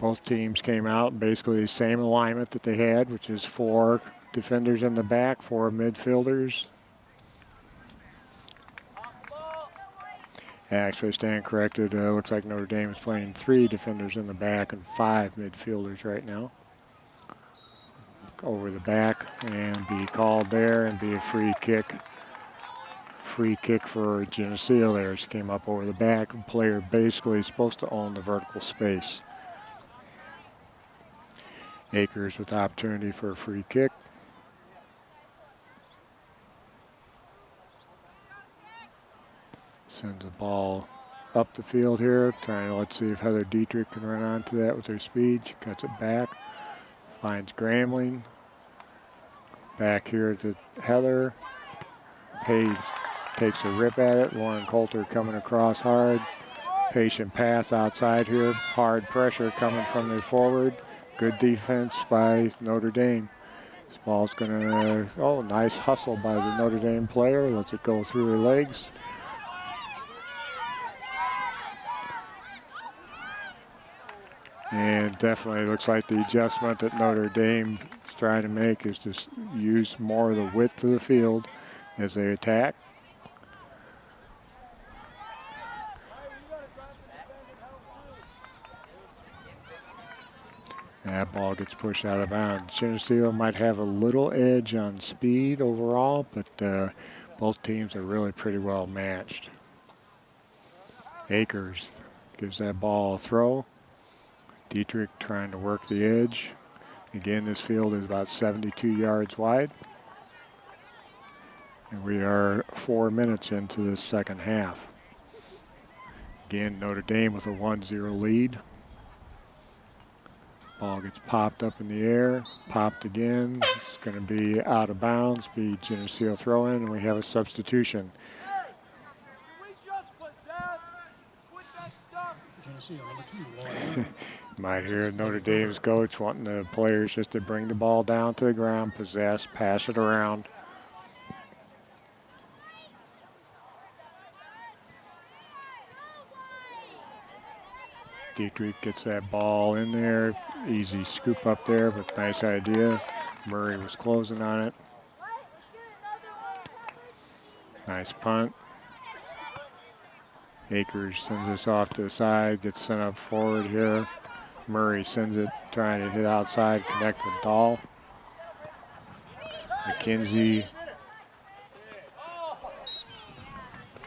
Both teams came out basically the same alignment that they had, which is 4 defenders in the back, 4 midfielders. Actually, stand corrected. Looks like Notre Dame is playing 3 defenders in the back and 5 midfielders right now. Over the back and be called there and be a free kick. Free kick for Geneseo there. She came up over the back. The player basically is supposed to own the vertical space. Akers with opportunity for a free kick. Sends the ball up the field here. Trying to, let's see if Heather Dietrich can run onto that with her speed. She cuts it back. Finds Gramling. Back here to Heather. Page takes a rip at it. Lauren Coulter coming across hard. Patient pass outside here. Hard pressure coming from the forward. Good defense by Notre Dame. This ball's gonna, oh, nice hustle by the Notre Dame player. Lets it go through her legs. And definitely looks like the adjustment that Notre Dame is trying to make is to use more of the width of the field as they attack. That ball gets pushed out of bounds. Geneseo might have a little edge on speed overall, but both teams are really pretty well matched. Akers gives that ball a throw. Dietrich trying to work the edge. Again, this field is about 72 yards wide. And we are 4 minutes into the second half. Again, Notre Dame with a 1-0 lead. Ball gets popped up in the air, popped again. It's going to be out of bounds, be Geneseo throw in, and we have a substitution. Might hear Notre Dame's coach wanting the players just to bring the ball down to the ground, possess, pass it around. Dietrich gets that ball in there. Easy scoop up there, but nice idea. Murray was closing on it. Nice punt. Akers sends this off to the side, gets sent up forward here. Murray sends it, trying to hit outside, connect with Dahl. McKenzie.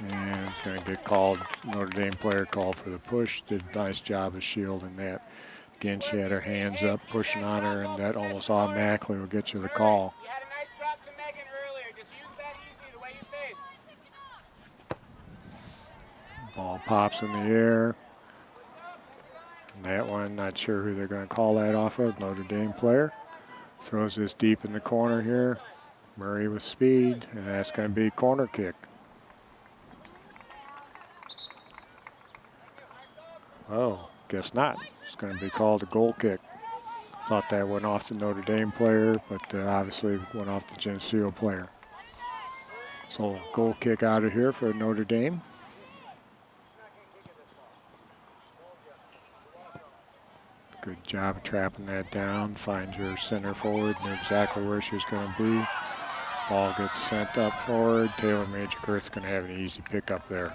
And it's going to get called, Notre Dame player called for the push. Did a nice job of shielding that. Again, she had her hands up, pushing on her, and that almost automatically will get you the call. You had a nice drop to Megan earlier. Just use that easy the way you face. Ball pops in the air. And that one, not sure who they're going to call that off of. Notre Dame player. Throws this deep in the corner here. Murray with speed, and that's going to be a corner kick. Oh, guess not. It's going to be called a goal kick. Thought that went off the Notre Dame player, but obviously went off the Geneseo player. So goal kick out of here for Notre Dame. Good job of trapping that down. Finds your center forward, knew exactly where she was going to be. Ball gets sent up forward. Taylor Major-Girth's going to have an easy pickup there.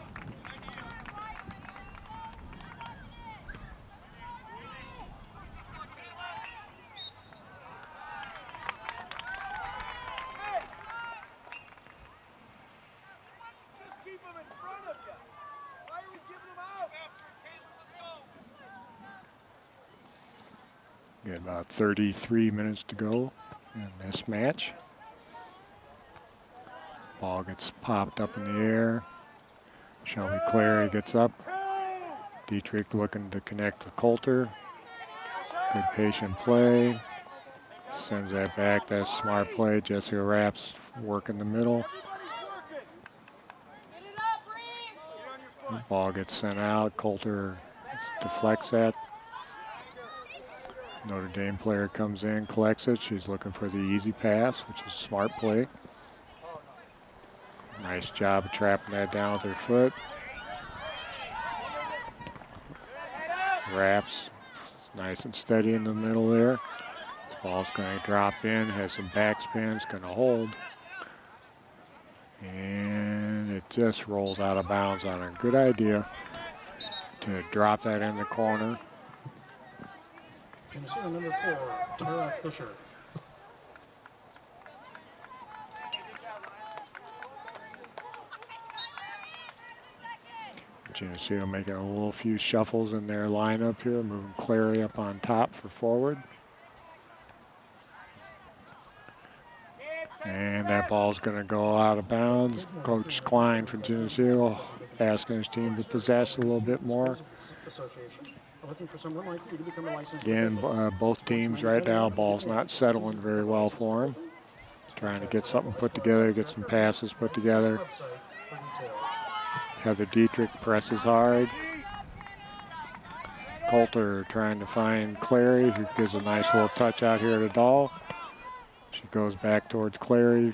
Got about 33 minutes to go in this match. Ball gets popped up in the air. Shelby Clary gets up. Dietrich looking to connect with Coulter. Good patient play. Sends that back. That's smart play. Jessica Raps working the middle. Ball gets sent out. Coulter deflects that. Notre Dame player comes in, collects it. She's looking for the easy pass, which is a smart play. Nice job of trapping that down with her foot. Wraps, nice and steady in the middle there. This ball's going to drop in, has some backspin, it's going to hold. And it just rolls out of bounds on her. Good idea to drop that in the corner. Geneseo number 4, Tara Fisher. Geneseo making a little few shuffles in their lineup here, moving Clary up on top for forward. And that ball's going to go out of bounds. Coach Klein from Geneseo asking his team to possess a little bit more. Again, both teams right now, ball's not settling very well for them. Trying to get something put together, get some passes put together. Heather Dietrich presses hard. Coulter trying to find Clary, who gives a nice little touch out here to Dahl. She goes back towards Clary,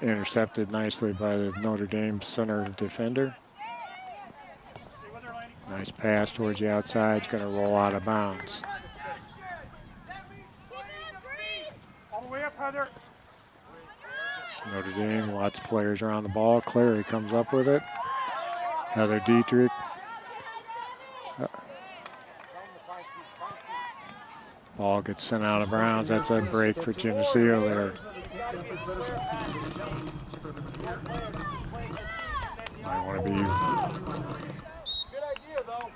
intercepted nicely by the Notre Dame center defender. Nice pass towards the outside. It's going to roll out of bounds. way up, Heather. Notre Dame, lots of players around the ball. Clary comes up with it. Heather Dietrich. Ball gets sent out of bounds. That's a break for Geneseo there. Might want to be. Good idea, though.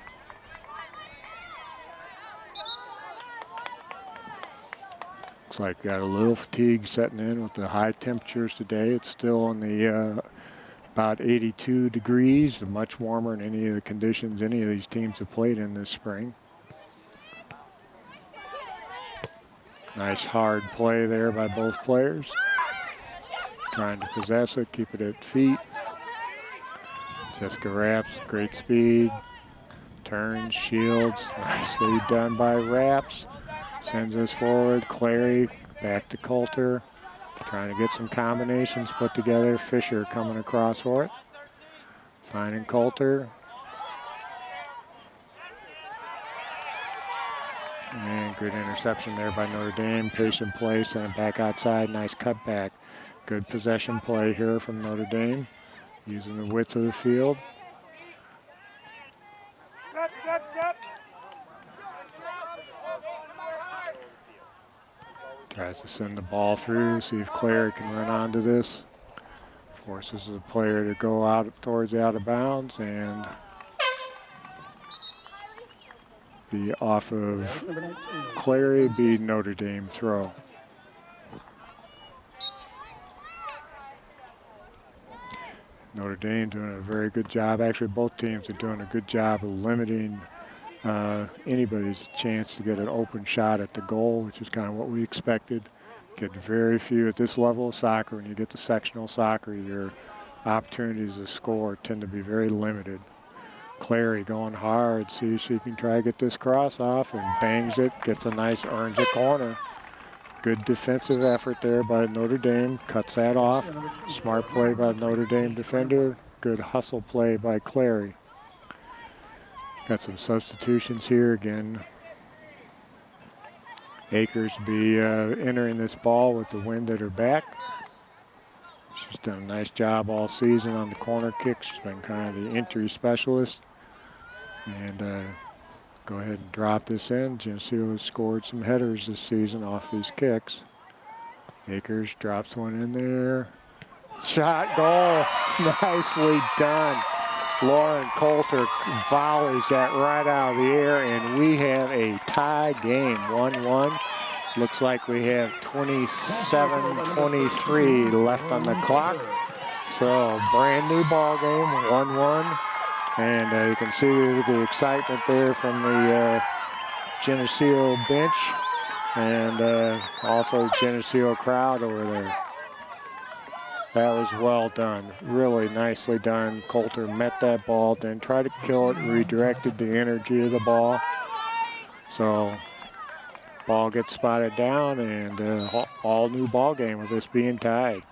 Looks like got a little fatigue setting in with the high temperatures today. It's still in the about 82 degrees, much warmer than any of the conditions any of these teams have played in this spring. Nice hard play there by both players. Trying to possess it, keep it at feet. Jessica Raps, great speed. Turns, shields, nicely done by Raps. Sends us forward. Clary back to Coulter. Trying to get some combinations put together. Fisher coming across for it. Finding Coulter. And good interception there by Notre Dame. Patient play, sent it back outside. Nice cutback. Good possession play here from Notre Dame. Using the width of the field. Step. Tries to send the ball through, see if Clary can run onto this. Forces the player to go out towards the out of bounds and be off of Clary, be Notre Dame throw. Notre Dame doing a very good job. Actually, both teams are doing a good job of limiting anybody's chance to get an open shot at the goal, which is kind of what we expected. Get very few at this level of soccer. When you get to sectional soccer, your opportunities to score tend to be very limited. Clary going hard, see if she can try to get this cross off and bangs it, gets a nice, earns a corner. Good defensive effort there by Notre Dame, cuts that off. Smart play by the Notre Dame defender. Good hustle play by Clary. Got some substitutions here again. Akers be entering this ball with the wind at her back. She's done a nice job all season on the corner kick. She's been kind of the entry specialist. And go ahead and drop this in. Geneseo has scored some headers this season off these kicks. Akers drops one in there. Shot, goal, nicely done. Lauren Coulter volleys that right out of the air, and we have a tie game, 1-1. Looks like we have 27-23 left on the clock. So brand new ball game, 1-1. And you can see the excitement there from the Geneseo bench and also Geneseo crowd over there. That was well done, really nicely done. Coulter met that ball, then tried to kill it, redirected the energy of the ball. So ball gets spotted down, and all new ball game with this being tied.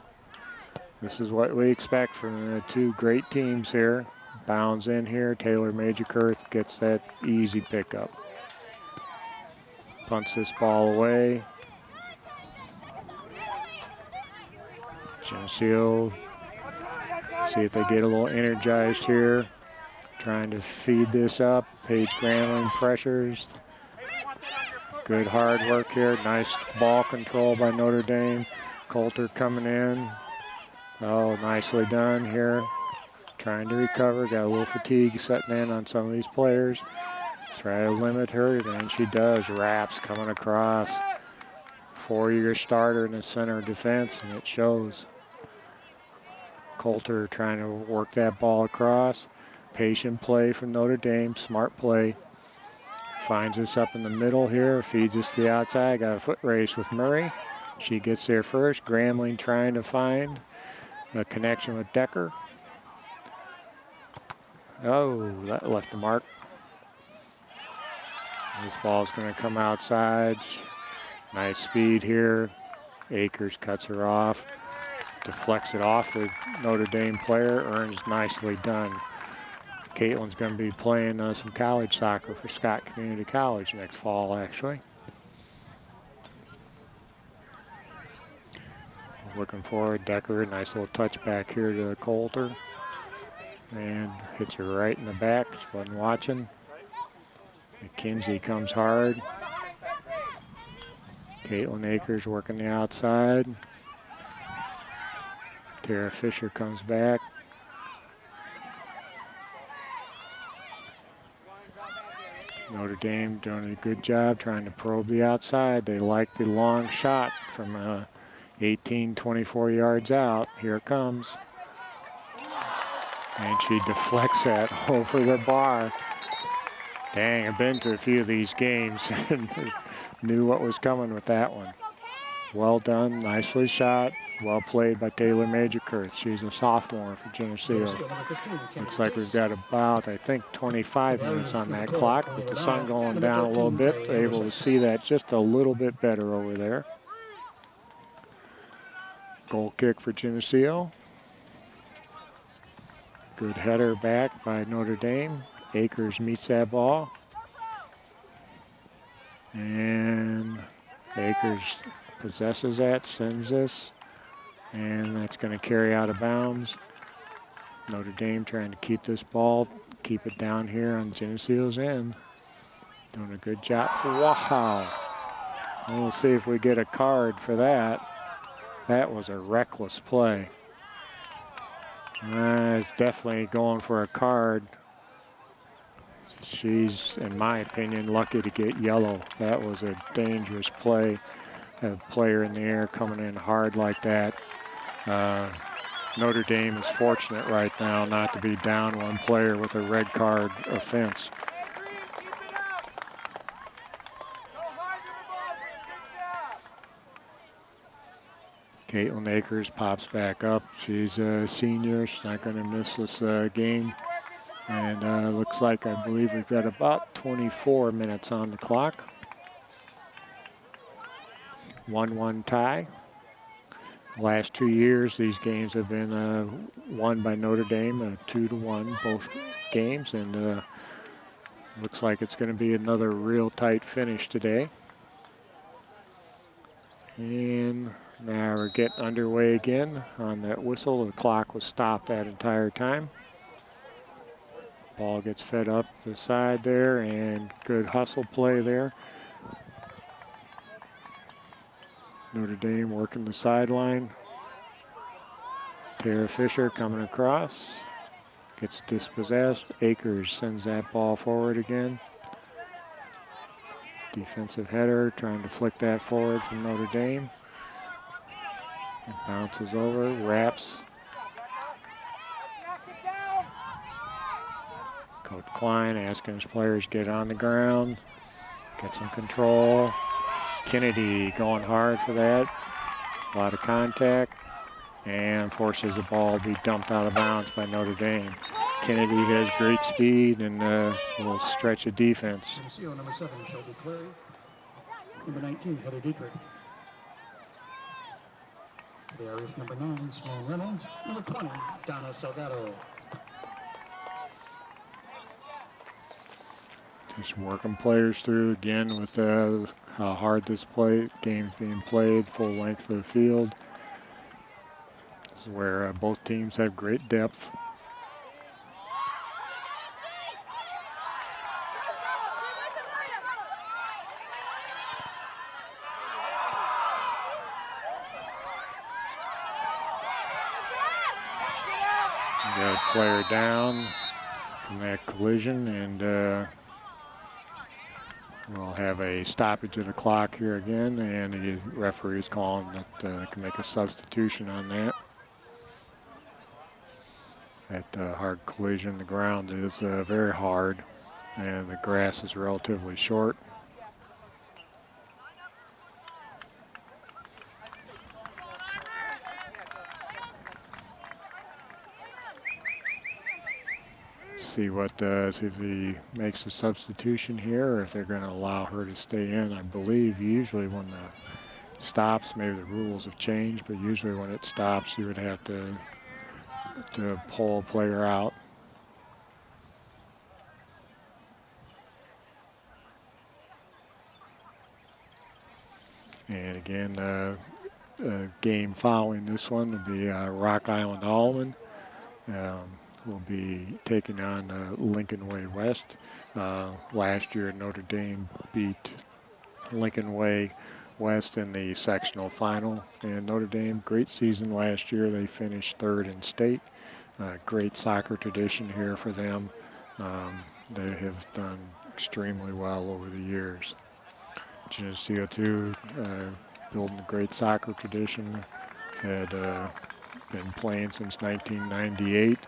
This is what we expect from the two great teams here. Bounds in here, Taylor Majorkirth gets that easy pickup. Punts this ball away. Geneseo, see if they get a little energized here. Trying to feed this up. Paige Gramling pressures. Good hard work here. Nice ball control by Notre Dame. Coulter coming in. Oh, nicely done here. Trying to recover. Got a little fatigue setting in on some of these players. Try to limit her, and she does. Raps coming across. 4-year starter in the center of defense, and it shows. Coulter trying to work that ball across. Patient play from Notre Dame, smart play. Finds us up in the middle here, feeds us to the outside. Got a foot race with Murray. She gets there first. Gramling trying to find a connection with Decker. Oh, that left the mark. This ball's going to come outside. Nice speed here. Akers cuts her off. Deflects it off the Notre Dame player. Earns nicely done. Caitlin's going to be playing some college soccer for Scott Community College next fall, actually. looking forward. Decker, nice little touch back here to the Coulter. And hits her right in the back. She wasn't watching. McKenzie comes hard. Caitlin Akers working the outside. Tara Fisher comes back. Notre Dame doing a good job trying to probe the outside. They like the long shot from 18, 24 yards out. Here it comes. And she deflects that over the bar. Dang, I've been to a few of these games and knew what was coming with that one. Well done, nicely shot. Well played by Taylor Majorkirth. She's a sophomore for Geneseo. Looks like we've got about, I think, 25 minutes on that clock, with the sun going down a little bit. Able to see that just a little bit better over there. Goal kick for Geneseo. Good header back by Notre Dame. Akers meets that ball. And Akers possesses that, sends this. And that's going to carry out of bounds. Notre Dame trying to keep this ball, keep it down here on Geneseo's end. Doing a good job. Wow. We'll see if we get a card for that. That was a reckless play. It's definitely going for a card. She's, in my opinion, lucky to get yellow. That was a dangerous play. A player in the air coming in hard like that. Notre Dame is fortunate right now not to be down one player with a red card offense. Caitlin Akers pops back up. She's a senior. She's not going to miss this game. And looks like, I believe we've got about 24 minutes on the clock. 1-1 tie. Last 2 years, these games have been won by Notre Dame, 2-1 both games, and looks like it's going to be another real tight finish today. And now we're getting underway again on that whistle. The clock was stopped that entire time. Ball gets fed up the side there, and good hustle play there. Notre Dame working the sideline. Tara Fisher coming across. Gets dispossessed. Akers sends that ball forward again. Defensive header, trying to flick that forward from Notre Dame. It bounces over, wraps. Coach Klein asking his players to get on the ground, get some control. Kennedy going hard for that. A lot of contact, and forces the ball to be dumped out of bounds by Notre Dame. Kennedy has great speed and will stretch a defense. Geneseo, number 7, Shelby Clary. Number 19, Heather Dietrich. The Irish, number 9, Sloan Reynolds. Number 20, Donna Salgado. Just working players through again with how hard this game's being played, full length of the field. This is where both teams have great depth. We got a player down from that collision, and we'll have a stoppage of the clock here again, and the referee is calling that can make a substitution on that. That hard collision, the ground is very hard, and the grass is relatively short. See if he makes a substitution here, or if they're going to allow her to stay in. I believe usually when the stops, maybe the rules have changed, but usually when it stops, you would have to pull a player out. And again, game following this one will be Rock Island Allman. Will be taking on Lincoln Way West. Last year, Notre Dame beat Lincoln Way West in the sectional final. And Notre Dame, great season last year. They finished third in state. Great soccer tradition here for them. They have done extremely well over the years. Geneseo too, building a great soccer tradition. Had been playing since 1998.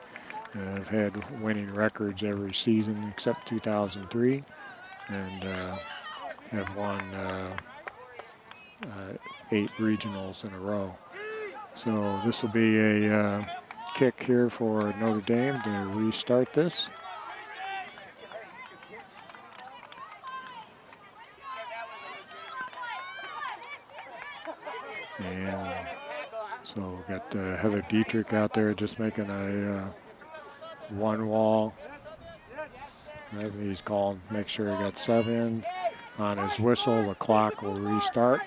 Have had winning records every season except 2003, and have won 8 regionals in a row. So this will be a kick here for Notre Dame to restart this. And so we've got Heather Dietrich out there just making a one wall. He's calling, make sure he got sub in. On his whistle, the clock will restart.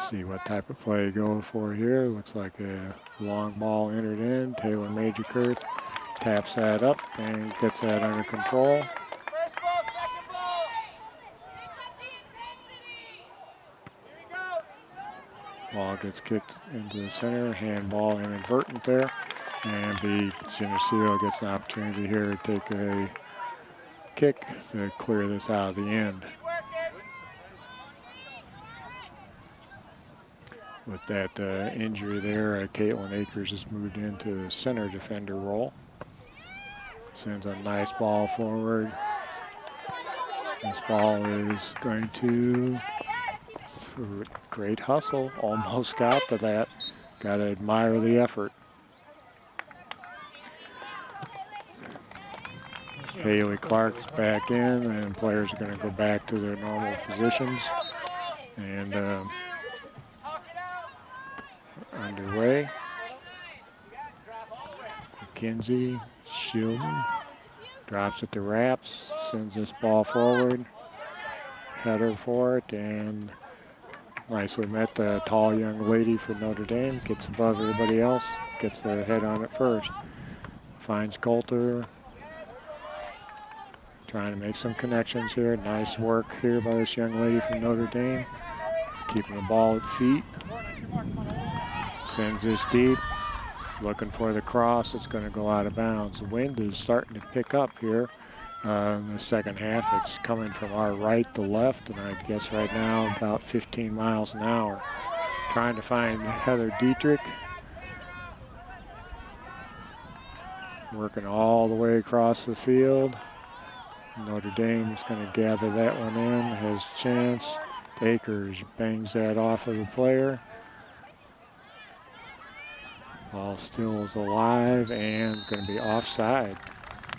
See what type of play going for here. Looks like a long ball entered in. Taylor Majorkirth taps that up and gets that under control. Ball gets kicked into the center, handball inadvertent there, and Geneseo gets an opportunity here to take a kick to clear this out of the end. With that injury there, Caitlin Akers has moved into the center defender role. Sends a nice ball forward. This ball is going to, great hustle, almost got to that. Got to admire the effort. Haley Clark's back in, and players are going to go back to their normal positions. And underway. McKenzie, Shielding, drops it to Raps, sends this ball forward. Header for it, and nicely met the tall young lady for Notre Dame. Gets above everybody else, gets the head on it first. Finds Coulter. Trying to make some connections here. Nice work here by this young lady from Notre Dame. Keeping the ball at feet. Sends this deep. Looking for the cross. It's going to go out of bounds. The wind is starting to pick up here in the second half. It's coming from our right to left, and I guess right now about 15 miles an hour. Trying to find Heather Dietrich. Working all the way across the field. Notre Dame is going to gather that one in, has a chance. Akers bangs that off of the player. Ball still is alive and going to be offside.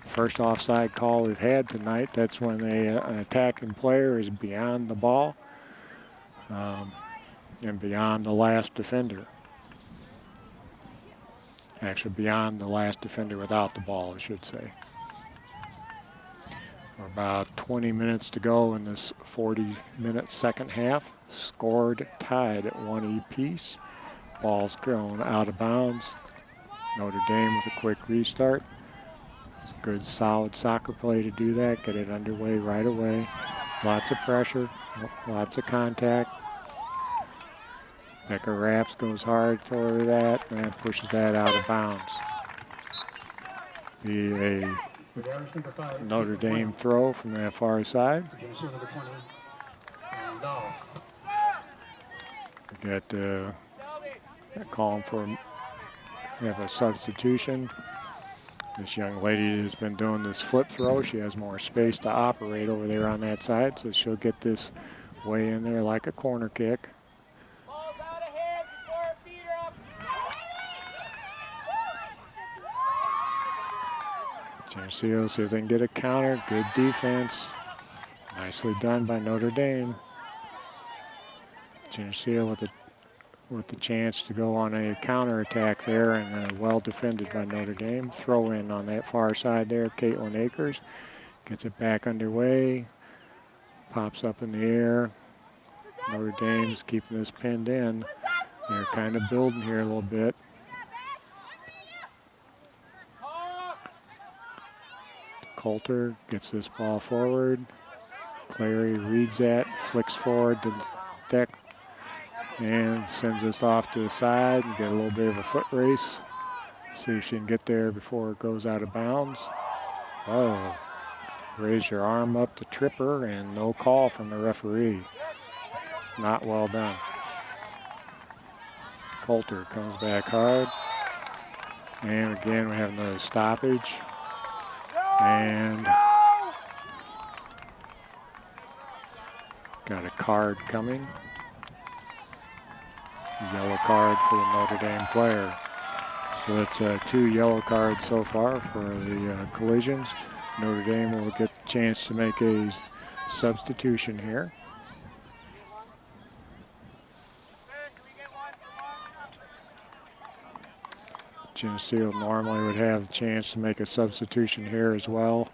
First offside call we've had tonight. That's when an attacking player is beyond the ball and beyond the last defender. Actually, beyond the last defender without the ball, I should say. About 20 minutes to go in this 40-minute second half. Scored tied at 1 apiece. Ball's going out of bounds. Notre Dame with a quick restart. It's a good, solid soccer play to do that. Get it underway right away. Lots of pressure, lots of contact. Becca Raps goes hard for that and pushes that out of bounds. Be a Notre Dame throw from that far side. We got calling for a substitution. This young lady has been doing this flip throw. She has more space to operate over there on that side, so she'll get this way in there like a corner kick. Geneseo see if they can get a counter. Good defense. Nicely done by Notre Dame. Geneseo with the chance to go on a counterattack there, and well defended by Notre Dame. Throw in on that far side there, Caitlin Akers. Gets it back underway. Pops up in the air. Notre Dame's keeping this pinned in. They're kind of building here a little bit. Coulter gets this ball forward. Clary reads that, flicks forward to the deck, and sends this off to the side and get a little bit of a foot race. See if she can get there before it goes out of bounds. Oh, raise your arm up to trip her, and no call from the referee. Not well done. Coulter comes back hard. And again, we have another stoppage. And got a card coming. Yellow card for the Notre Dame player. So that's 2 yellow cards so far for the collisions. Notre Dame will get a chance to make a substitution here. Geneseo normally would have the chance to make a substitution here as well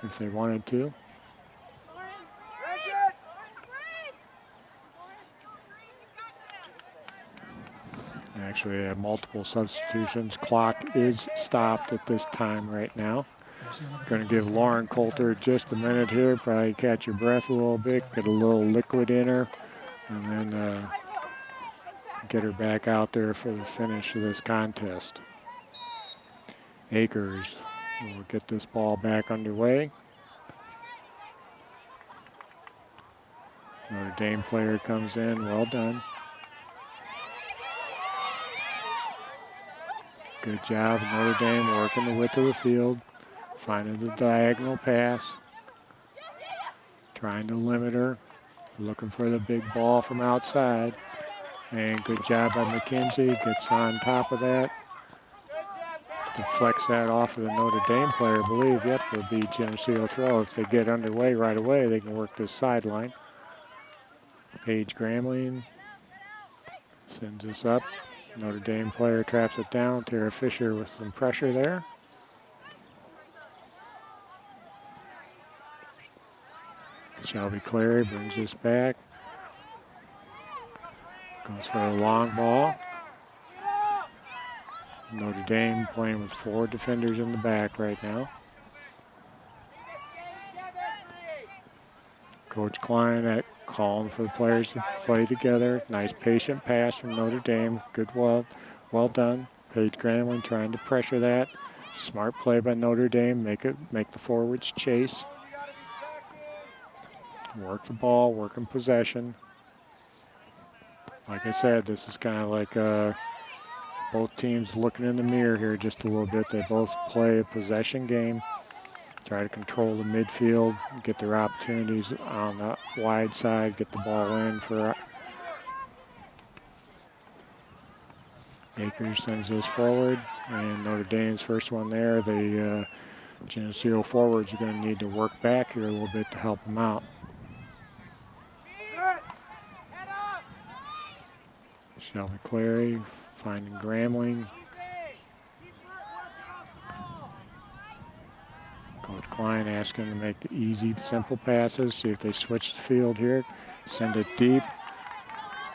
if they wanted to. Actually, they have multiple substitutions. Clock is stopped at this time right now. Going to give Lauren Coulter just a minute here, probably catch her breath a little bit, get a little liquid in her, and then get her back out there for the finish of this contest. Akers will get this ball back underway. Notre Dame player comes in, well done. Good job, Notre Dame working the width of the field, finding the diagonal pass, trying to limit her, looking for the big ball from outside. And good job by McKenzie, gets on top of that. Deflects that off of the Notre Dame player, I believe. Yep, it'll be Geneseo throw. If they get underway right away, they can work this sideline. Paige Gramling sends this up. Notre Dame player traps it down. Tara Fisher with some pressure there. Shelby Clary brings this back. Goes for a long ball. Notre Dame playing with 4 defenders in the back right now. Coach Klein calling for the players to play together. Nice patient pass from Notre Dame. Good, well done. Paige Gramling trying to pressure that. Smart play by Notre Dame. Make the forwards chase. Work the ball, work in possession. Like I said, this is kind of like both teams looking in the mirror here just a little bit. They both play a possession game. Try to control the midfield, get their opportunities on the wide side, get the ball in for Akers sends this forward, and Notre Dame's first one there. The Geneseo forwards are going to need to work back here a little bit to help them out. Shelby Clary finding Gramling. Coach Klein asking them to make the easy, simple passes. See if they switch the field here. Send it deep.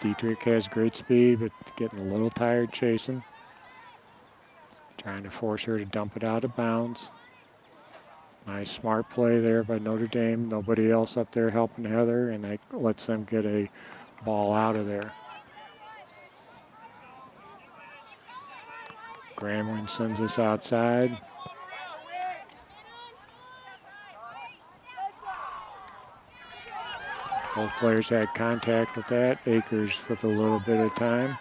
Dietrich has great speed, but getting a little tired chasing. Trying to force her to dump it out of bounds. Nice smart play there by Notre Dame. Nobody else up there helping Heather, and that lets them get a ball out of there. Gramling sends us outside. Both players had contact with that. Akers with a little bit of time.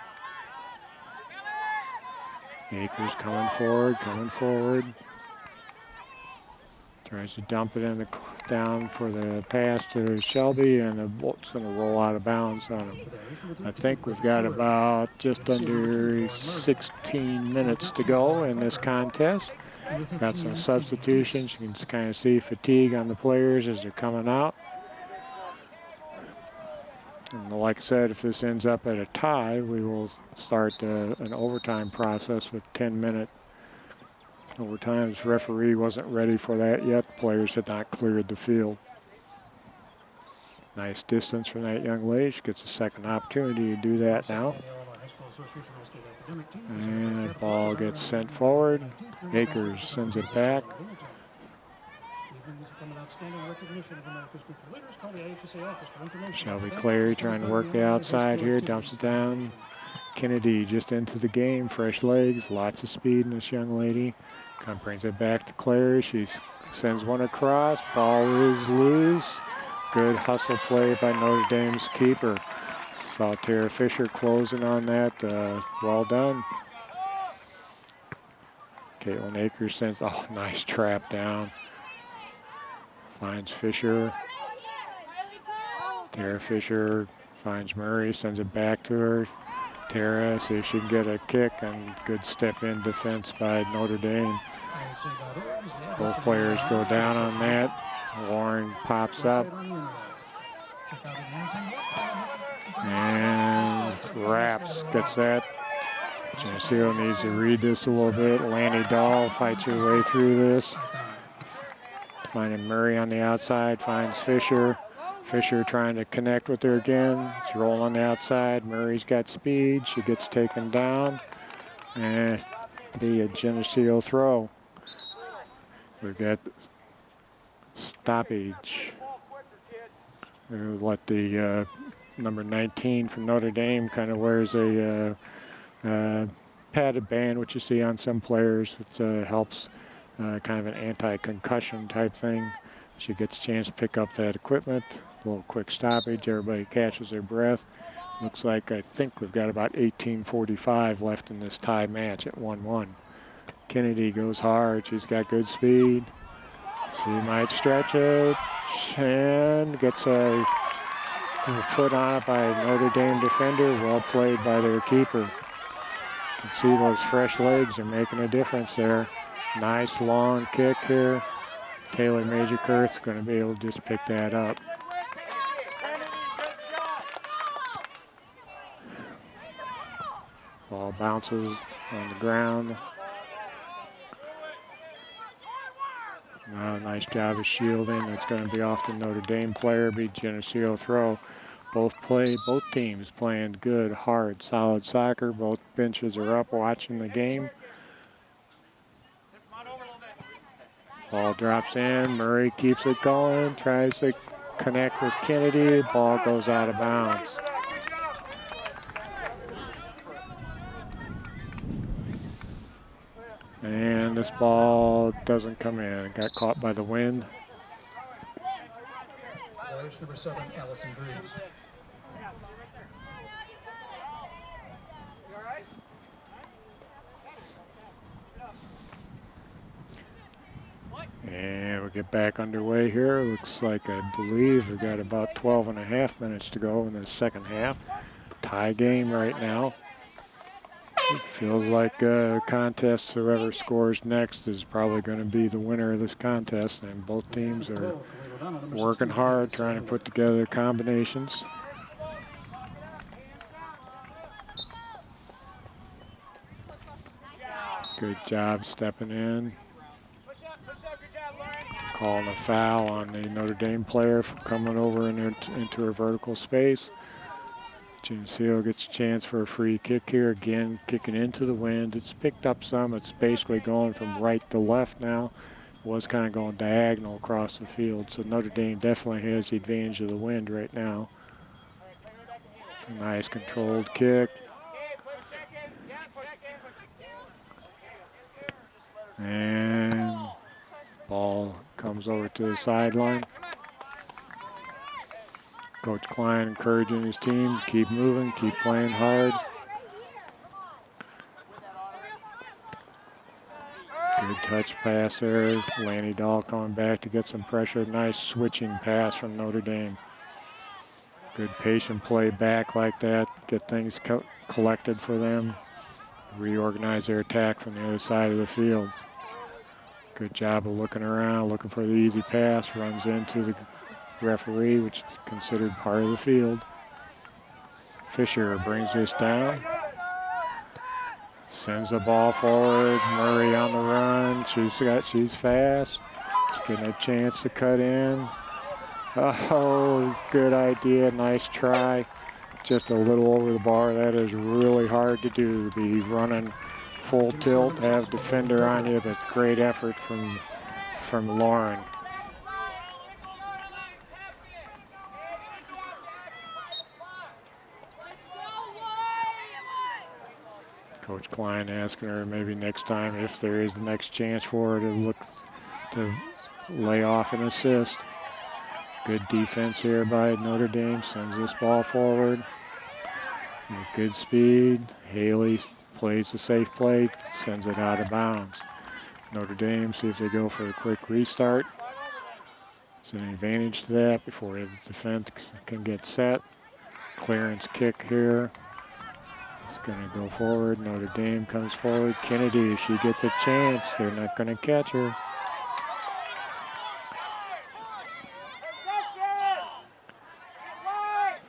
Akers coming forward. Tries to dump it in the down for the pass to Shelby, and it's going to roll out of bounds on him. I think we've got about just under 16 minutes to go in this contest. Got some substitutions. You can kind of see fatigue on the players as they're coming out. And like I said, if this ends up at a tie, we will start an overtime process with 10-minute Overtime's referee wasn't ready for that yet. The players had not cleared the field. Nice distance from that young lady. She gets a second opportunity to do that now. And the ball gets sent forward. Akers sends it back. Shelby Clary trying to work the outside here, dumps it down. Kennedy just into the game, fresh legs, lots of speed in this young lady. Kind of brings it back to Clary. She sends one across, ball is loose. Good hustle play by Notre Dame's keeper. Saw Tara Fisher closing on that, well done. Caitlin Akers sends, oh, nice trap down. Finds Fisher. Tara Fisher finds Murray, sends it back to her. Tara, see if she can get a kick, and good step in defense by Notre Dame. Both players go down on that. Warren pops up. And Raps gets that. Geneseo needs to read this a little bit. Lanny Dahl fights her way through this. Finding Murray on the outside, finds Fisher. Fisher trying to connect with her again. It's rolling on the outside. Murray's got speed. She gets taken down. And be a Geneseo throw. We got stoppage. We'll let the number 19 from Notre Dame kind of wears a padded band, which you see on some players. It helps kind of an anti-concussion type thing. She gets a chance to pick up that equipment. A little quick stoppage. Everybody catches their breath. Looks like, I think we've got about 18:45 left in this tie match at 1-1. Kennedy goes hard. She's got good speed. She might stretch it and gets a foot on it by a Notre Dame defender. Well played by their keeper. You can see those fresh legs are making a difference there. Nice long kick here. Taylor Major-Kurth's going to be able to just pick that up. Ball bounces on the ground. Nice job of shielding. It's going to be off the Notre Dame player, be Geneseo throw. Both teams playing good, hard, solid soccer. Both benches are up watching the game. Ball drops in. Murray keeps it going. Tries to connect with Kennedy. Ball goes out of bounds. And this ball doesn't come in. It got caught by the wind. Players number 7, Allison Greaves. And we get back underway here. Looks like, I believe we've got about 12.5 minutes to go in the second half. Tie game right now. It feels like a contest. Whoever scores next is probably going to be the winner of this contest, and both teams are working hard trying to put together combinations. Good job stepping in. Calling a foul on the Notre Dame player for coming over into her vertical space. Geneseo gets a chance for a free kick here. Again, kicking into the wind. It's picked up some. It's basically going from right to left now. It was kind of going diagonal across the field. So Notre Dame definitely has the advantage of the wind right now. A nice controlled kick. And ball comes over to the sideline. Coach Klein encouraging his team to keep moving, keep playing hard. Good touch pass there. Lanny Dahl coming back to get some pressure. Nice switching pass from Notre Dame. Good patient play back like that. Get things collected for them. Reorganize their attack from the other side of the field. Good job of looking around, looking for the easy pass. Runs into the referee, which is considered part of the field. Fisher brings this down. Sends the ball forward. Murray on the run. She's fast. She's getting a chance to cut in. Oh, good idea. Nice try. Just a little over the bar. That is really hard to do. Be running full tilt, have defender on you, but great effort from Lauren. Coach Klein asking her maybe next time, if there is the next chance for her, to look to lay off an assist. Good defense here by Notre Dame. Sends this ball forward. With good speed. Haley plays the safe play, sends it out of bounds. Notre Dame, see if they go for a quick restart. There's an advantage to that before the defense can get set. Clearance kick here. It's going to go forward. Notre Dame comes forward. Kennedy, if she gets a chance, they're not going to catch her.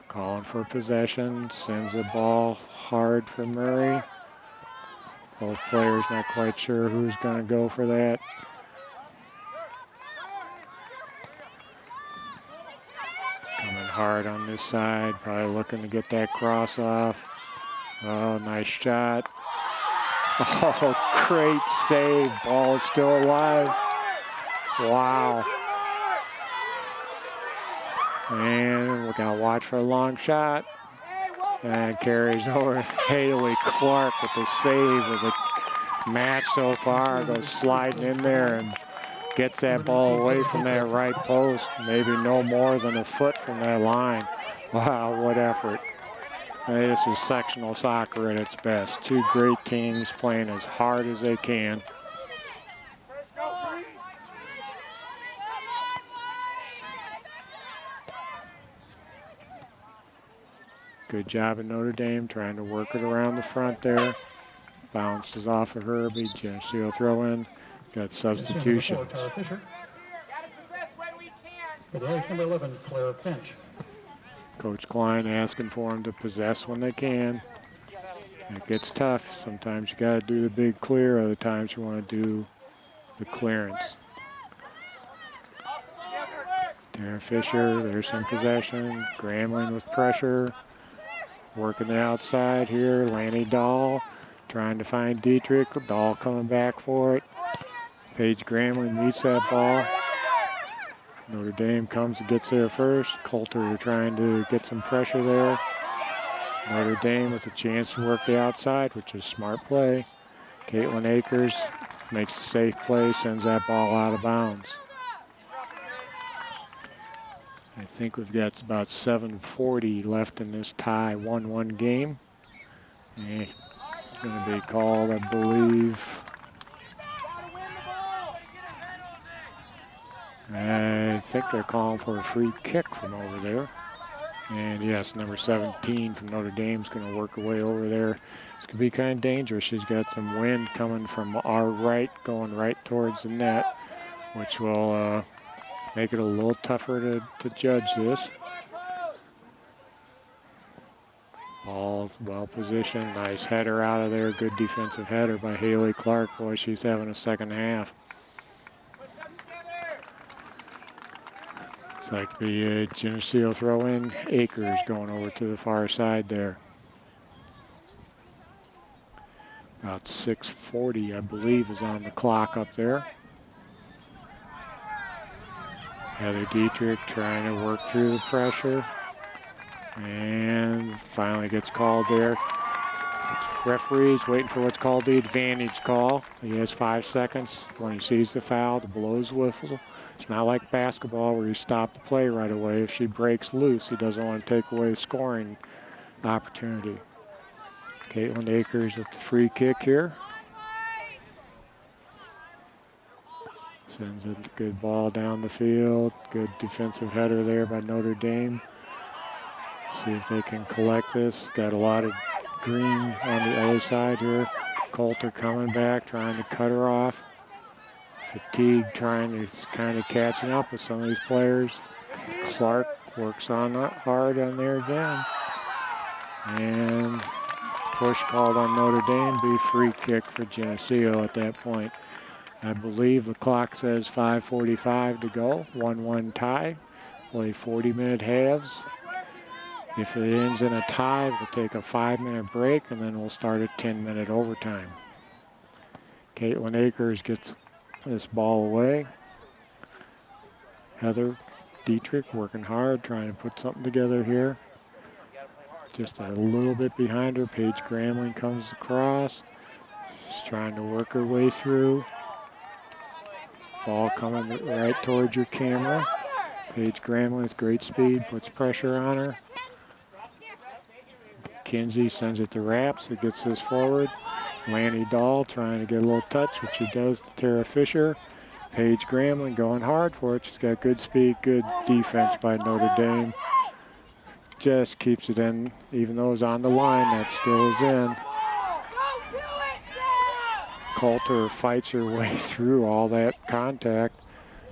Calling for possession. Sends the ball hard for Murray. Both players not quite sure who's going to go for that. Coming hard on this side. Probably looking to get that cross off. Oh, nice shot. Oh, great save. Ball is still alive. Wow. And we got to watch for a long shot. And carries over. Haley Clark with the save with a match so far. Goes sliding in there and gets that ball away from that right post. Maybe no more than a foot from that line. Wow, what effort. This is sectional soccer at its best. Two great teams playing as hard as they can. Good job at Notre Dame trying to work it around the front there. Bounces off of Herbie. Geneseo throw in. Got substitutions. Number 11, Claire Finch. Coach Klein asking for them to possess when they can. It gets tough. Sometimes you got to do the big clear. Other times you want to do the clearance. Darren Fisher, there's some possession. Grambling with pressure. Working the outside here. Lanny Dahl trying to find Dietrich. Dahl coming back for it. Paige Grambling meets that ball. Notre Dame comes and gets there first. Coulter trying to get some pressure there. Notre Dame with a chance to work the outside, which is smart play. Caitlin Akers makes the safe play, sends that ball out of bounds. I think we've got about 7:40 left in this tie 1-1 game. And it's going to be called, I believe. I think they're calling for a free kick from over there. And yes, number 17 from Notre Dame's going to work her way over there. It's going to be kind of dangerous. She's got some wind coming from our right, going right towards the net, which will make it a little tougher to judge this. Ball well positioned. Nice header out of there. Good defensive header by Haley Clark. Boy, she's having a second half. Looks like the Geneseo throw in. Akers going over to the far side there. About 6:40, I believe, is on the clock up there. Heather Dietrich trying to work through the pressure. And finally gets called there. Referee's waiting for what's called the advantage call. He has 5 seconds. When he sees the foul, the blows whistle. It's not like basketball where you stop the play right away. If she breaks loose, he doesn't want to take away the scoring opportunity. Caitlin Akers with the free kick here. Sends a good ball down the field. Good defensive header there by Notre Dame. See if they can collect this. Got a lot of green on the other side here. Coulter coming back, trying to cut her off. Fatigue trying to kind of catching up with some of these players. Clark works on that hard on there again. And push called on Notre Dame. Be free kick for Geneseo at that point. I believe the clock says 5:45 to go. 1-1 tie. Play 40-minute halves. If it ends in a tie, we'll take a 5-minute break, and then we'll start a 10-minute overtime. Caitlin Akers gets this ball away. Heather Dietrich working hard, trying to put something together here. Just a little bit behind her. Paige Gramling comes across. She's trying to work her way through. Ball coming right towards your camera. Paige Gramling with great speed, puts pressure on her. Kinsey sends it to Raps. It gets this forward. Lanny Dahl trying to get a little touch, which she does to Tara Fisher. Paige Gramling going hard for it. She's got good speed, good defense by Notre Dame. Just keeps it in, even though it's on the line, that still is in. Coulter fights her way through all that contact.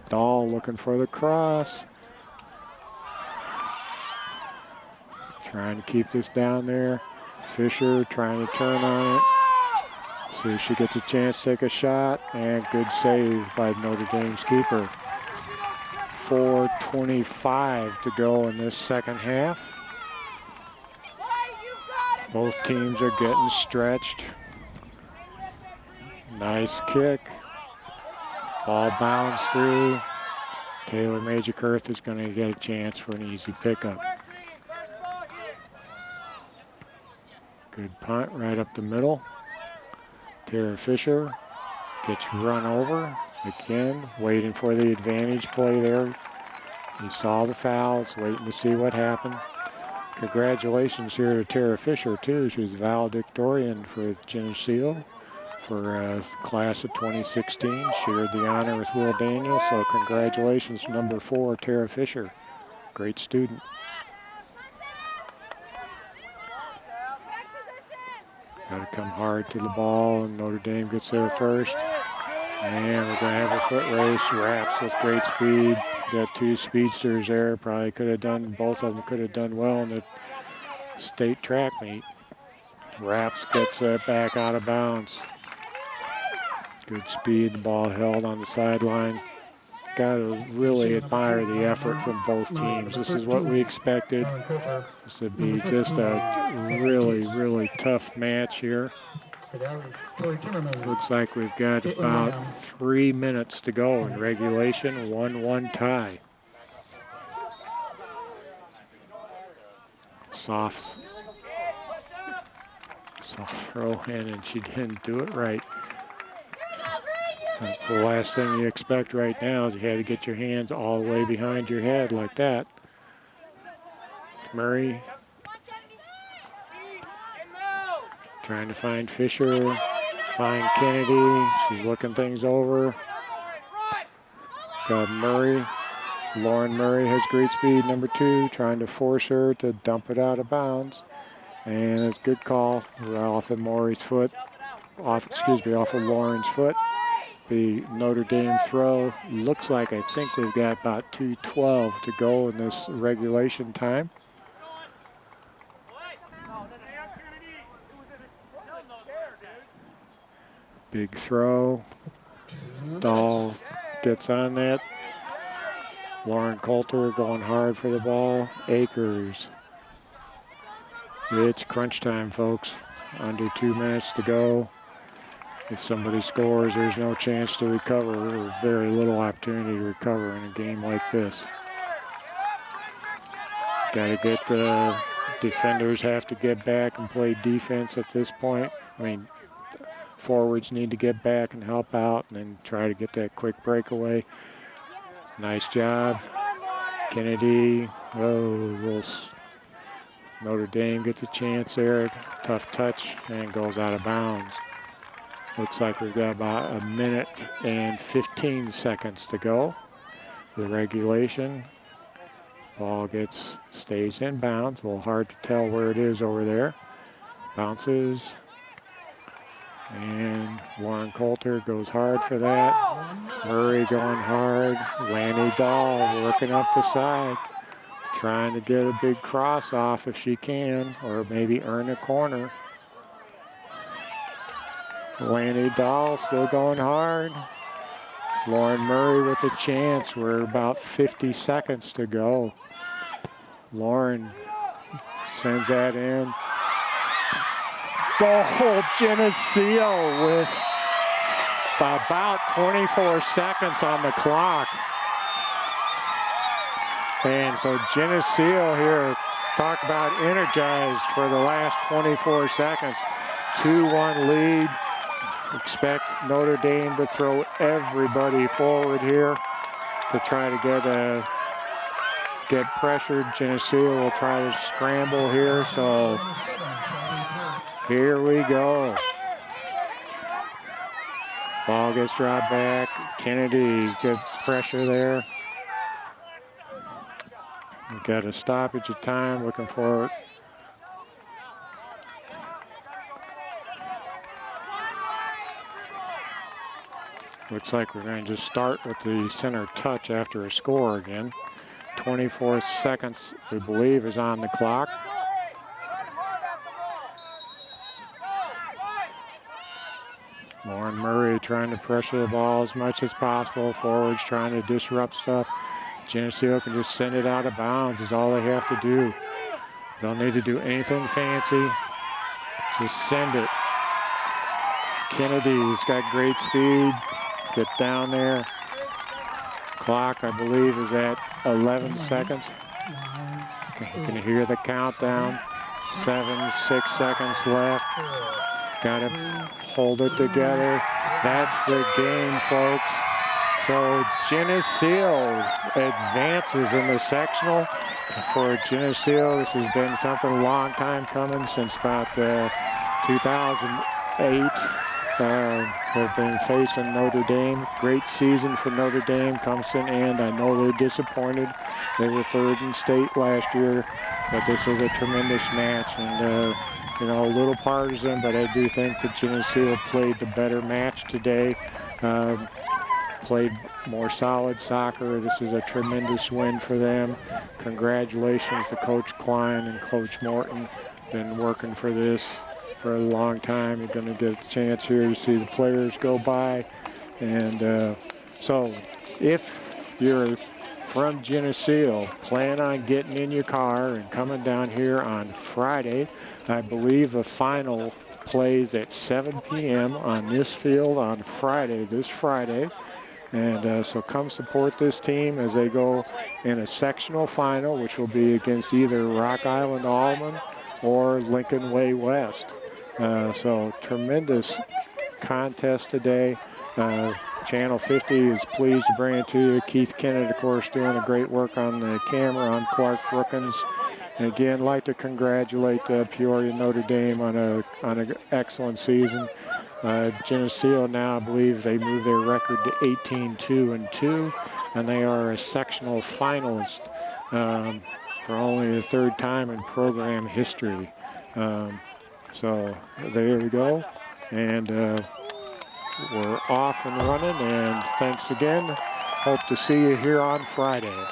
Dahl looking for the cross. Trying to keep this down there. Fisher trying to turn on it. See if she gets a chance to take a shot, and good save by Notre Dame's keeper. 4:25 to go in this second half. Both teams are getting stretched. Nice kick. Ball bounced through. Taylor Major-Kurth is going to get a chance for an easy pickup. Good punt right up the middle. Tara Fisher gets run over. Again, waiting for the advantage play there. He saw the fouls, waiting to see what happened. Congratulations here to Tara Fisher, too. She was valedictorian for Geneseo for class of 2016. Shared the honor with Will Daniels, so congratulations, number 4, Tara Fisher. Great student. Got to come hard to the ball, and Notre Dame gets there first. And we're going to have a foot race. Raps with great speed. Got 2 speedsters there. Probably could have done, both of them could have done well in the state track meet. Raps gets that back out of bounds. Good speed. The ball held on the sideline. Got to really admire the effort from both teams. This is what we expected. This would be just a really, really tough match here. Looks like we've got about 3 minutes to go in regulation. 1-1 tie. Soft throw in, and she didn't do it right. That's the last thing you expect right now, is you had to get your hands all the way behind your head like that. Murray trying to find Fisher, find Kennedy. She's looking things over. Got Murray. Lauren Murray has great speed, number 2, trying to force her to dump it out of bounds. And it's a good call. We're off of Maury's foot. Off of Lauren's foot. The Notre Dame throw. Looks like, I think we've got about 2:12 to go in this regulation time. Big throw. Dahl gets on that. Lauren Coulter going hard for the ball. Akers. It's crunch time, folks. Under 2 minutes to go. If somebody scores, there's no chance to recover, or very little opportunity to recover in a game like this. Got to get the defenders have to get back and play defense at this point. I mean, forwards need to get back and help out, and then try to get that quick breakaway. Nice job. Kennedy. Notre Dame gets a chance there. Tough touch, and goes out of bounds. Looks like we've got about 1 minute and 15 seconds to go. The regulation. Ball stays in bounds. A little hard to tell where it is over there. Bounces. And Lauren Coulter goes hard for that. Murray going hard. Lanny Dahl working up the side. Trying to get a big cross off if she can, or maybe earn a corner. Lanny Dahl still going hard. Lauren Murray with a chance. We're about 50 seconds to go. Lauren sends that in. Goal, Geneseo with about 24 seconds on the clock. And so Geneseo here, talk about energized for the last 24 seconds. 2-1 lead. Expect Notre Dame to throw everybody forward here to try to get pressured. Geneseo will try to scramble here, so here we go. Ball gets dropped back. Kennedy gets pressure there. We've got a stoppage of time, looking for it. Looks like we're going to just start with the center touch after a score again. 24 seconds, we believe, is on the clock. Lauren Murray trying to pressure the ball as much as possible. Forwards trying to disrupt stuff. Geneseo can just send it out of bounds is all they have to do. Don't need to do anything fancy. Just send it. Kennedy's got great speed. Get down there. Clock, I believe, is at 11 seconds. You can hear the countdown. 7, 6 seconds left. Got to hold it together. That's the game, folks. So Geneseo advances in the sectional. For Geneseo, this has been something a long time coming, since about 2008. Have been facing Notre Dame. Great season for Notre Dame comes to an end. I know they're disappointed. They were third in state last year, but this was a tremendous match, and you know, a little partisan, but I do think that Geneseo played the better match today. Played more solid soccer. This is a tremendous win for them. Congratulations to Coach Klein and Coach Morton. Been working for this for a long time. You're going to get a chance here to see the players go by. And so if you're from Geneseo, plan on getting in your car and coming down here on Friday. I believe the final plays at 7 p.m. on this field on Friday, this Friday. And so come support this team as they go in a sectional final, which will be against either Rock Island Allman or Lincoln Way West. So tremendous contest today. Channel 50 is pleased to bring it to you. Keith Kennett, of course, doing a great work on the camera on Clark Brookins. And again, like to congratulate Peoria Notre Dame on an excellent season. Geneseo now, I believe they moved their record to 18-2-2, and they are a sectional finalist for only the third time in program history. So there we go, and we're off and running, and thanks again. Hope to see you here on Friday.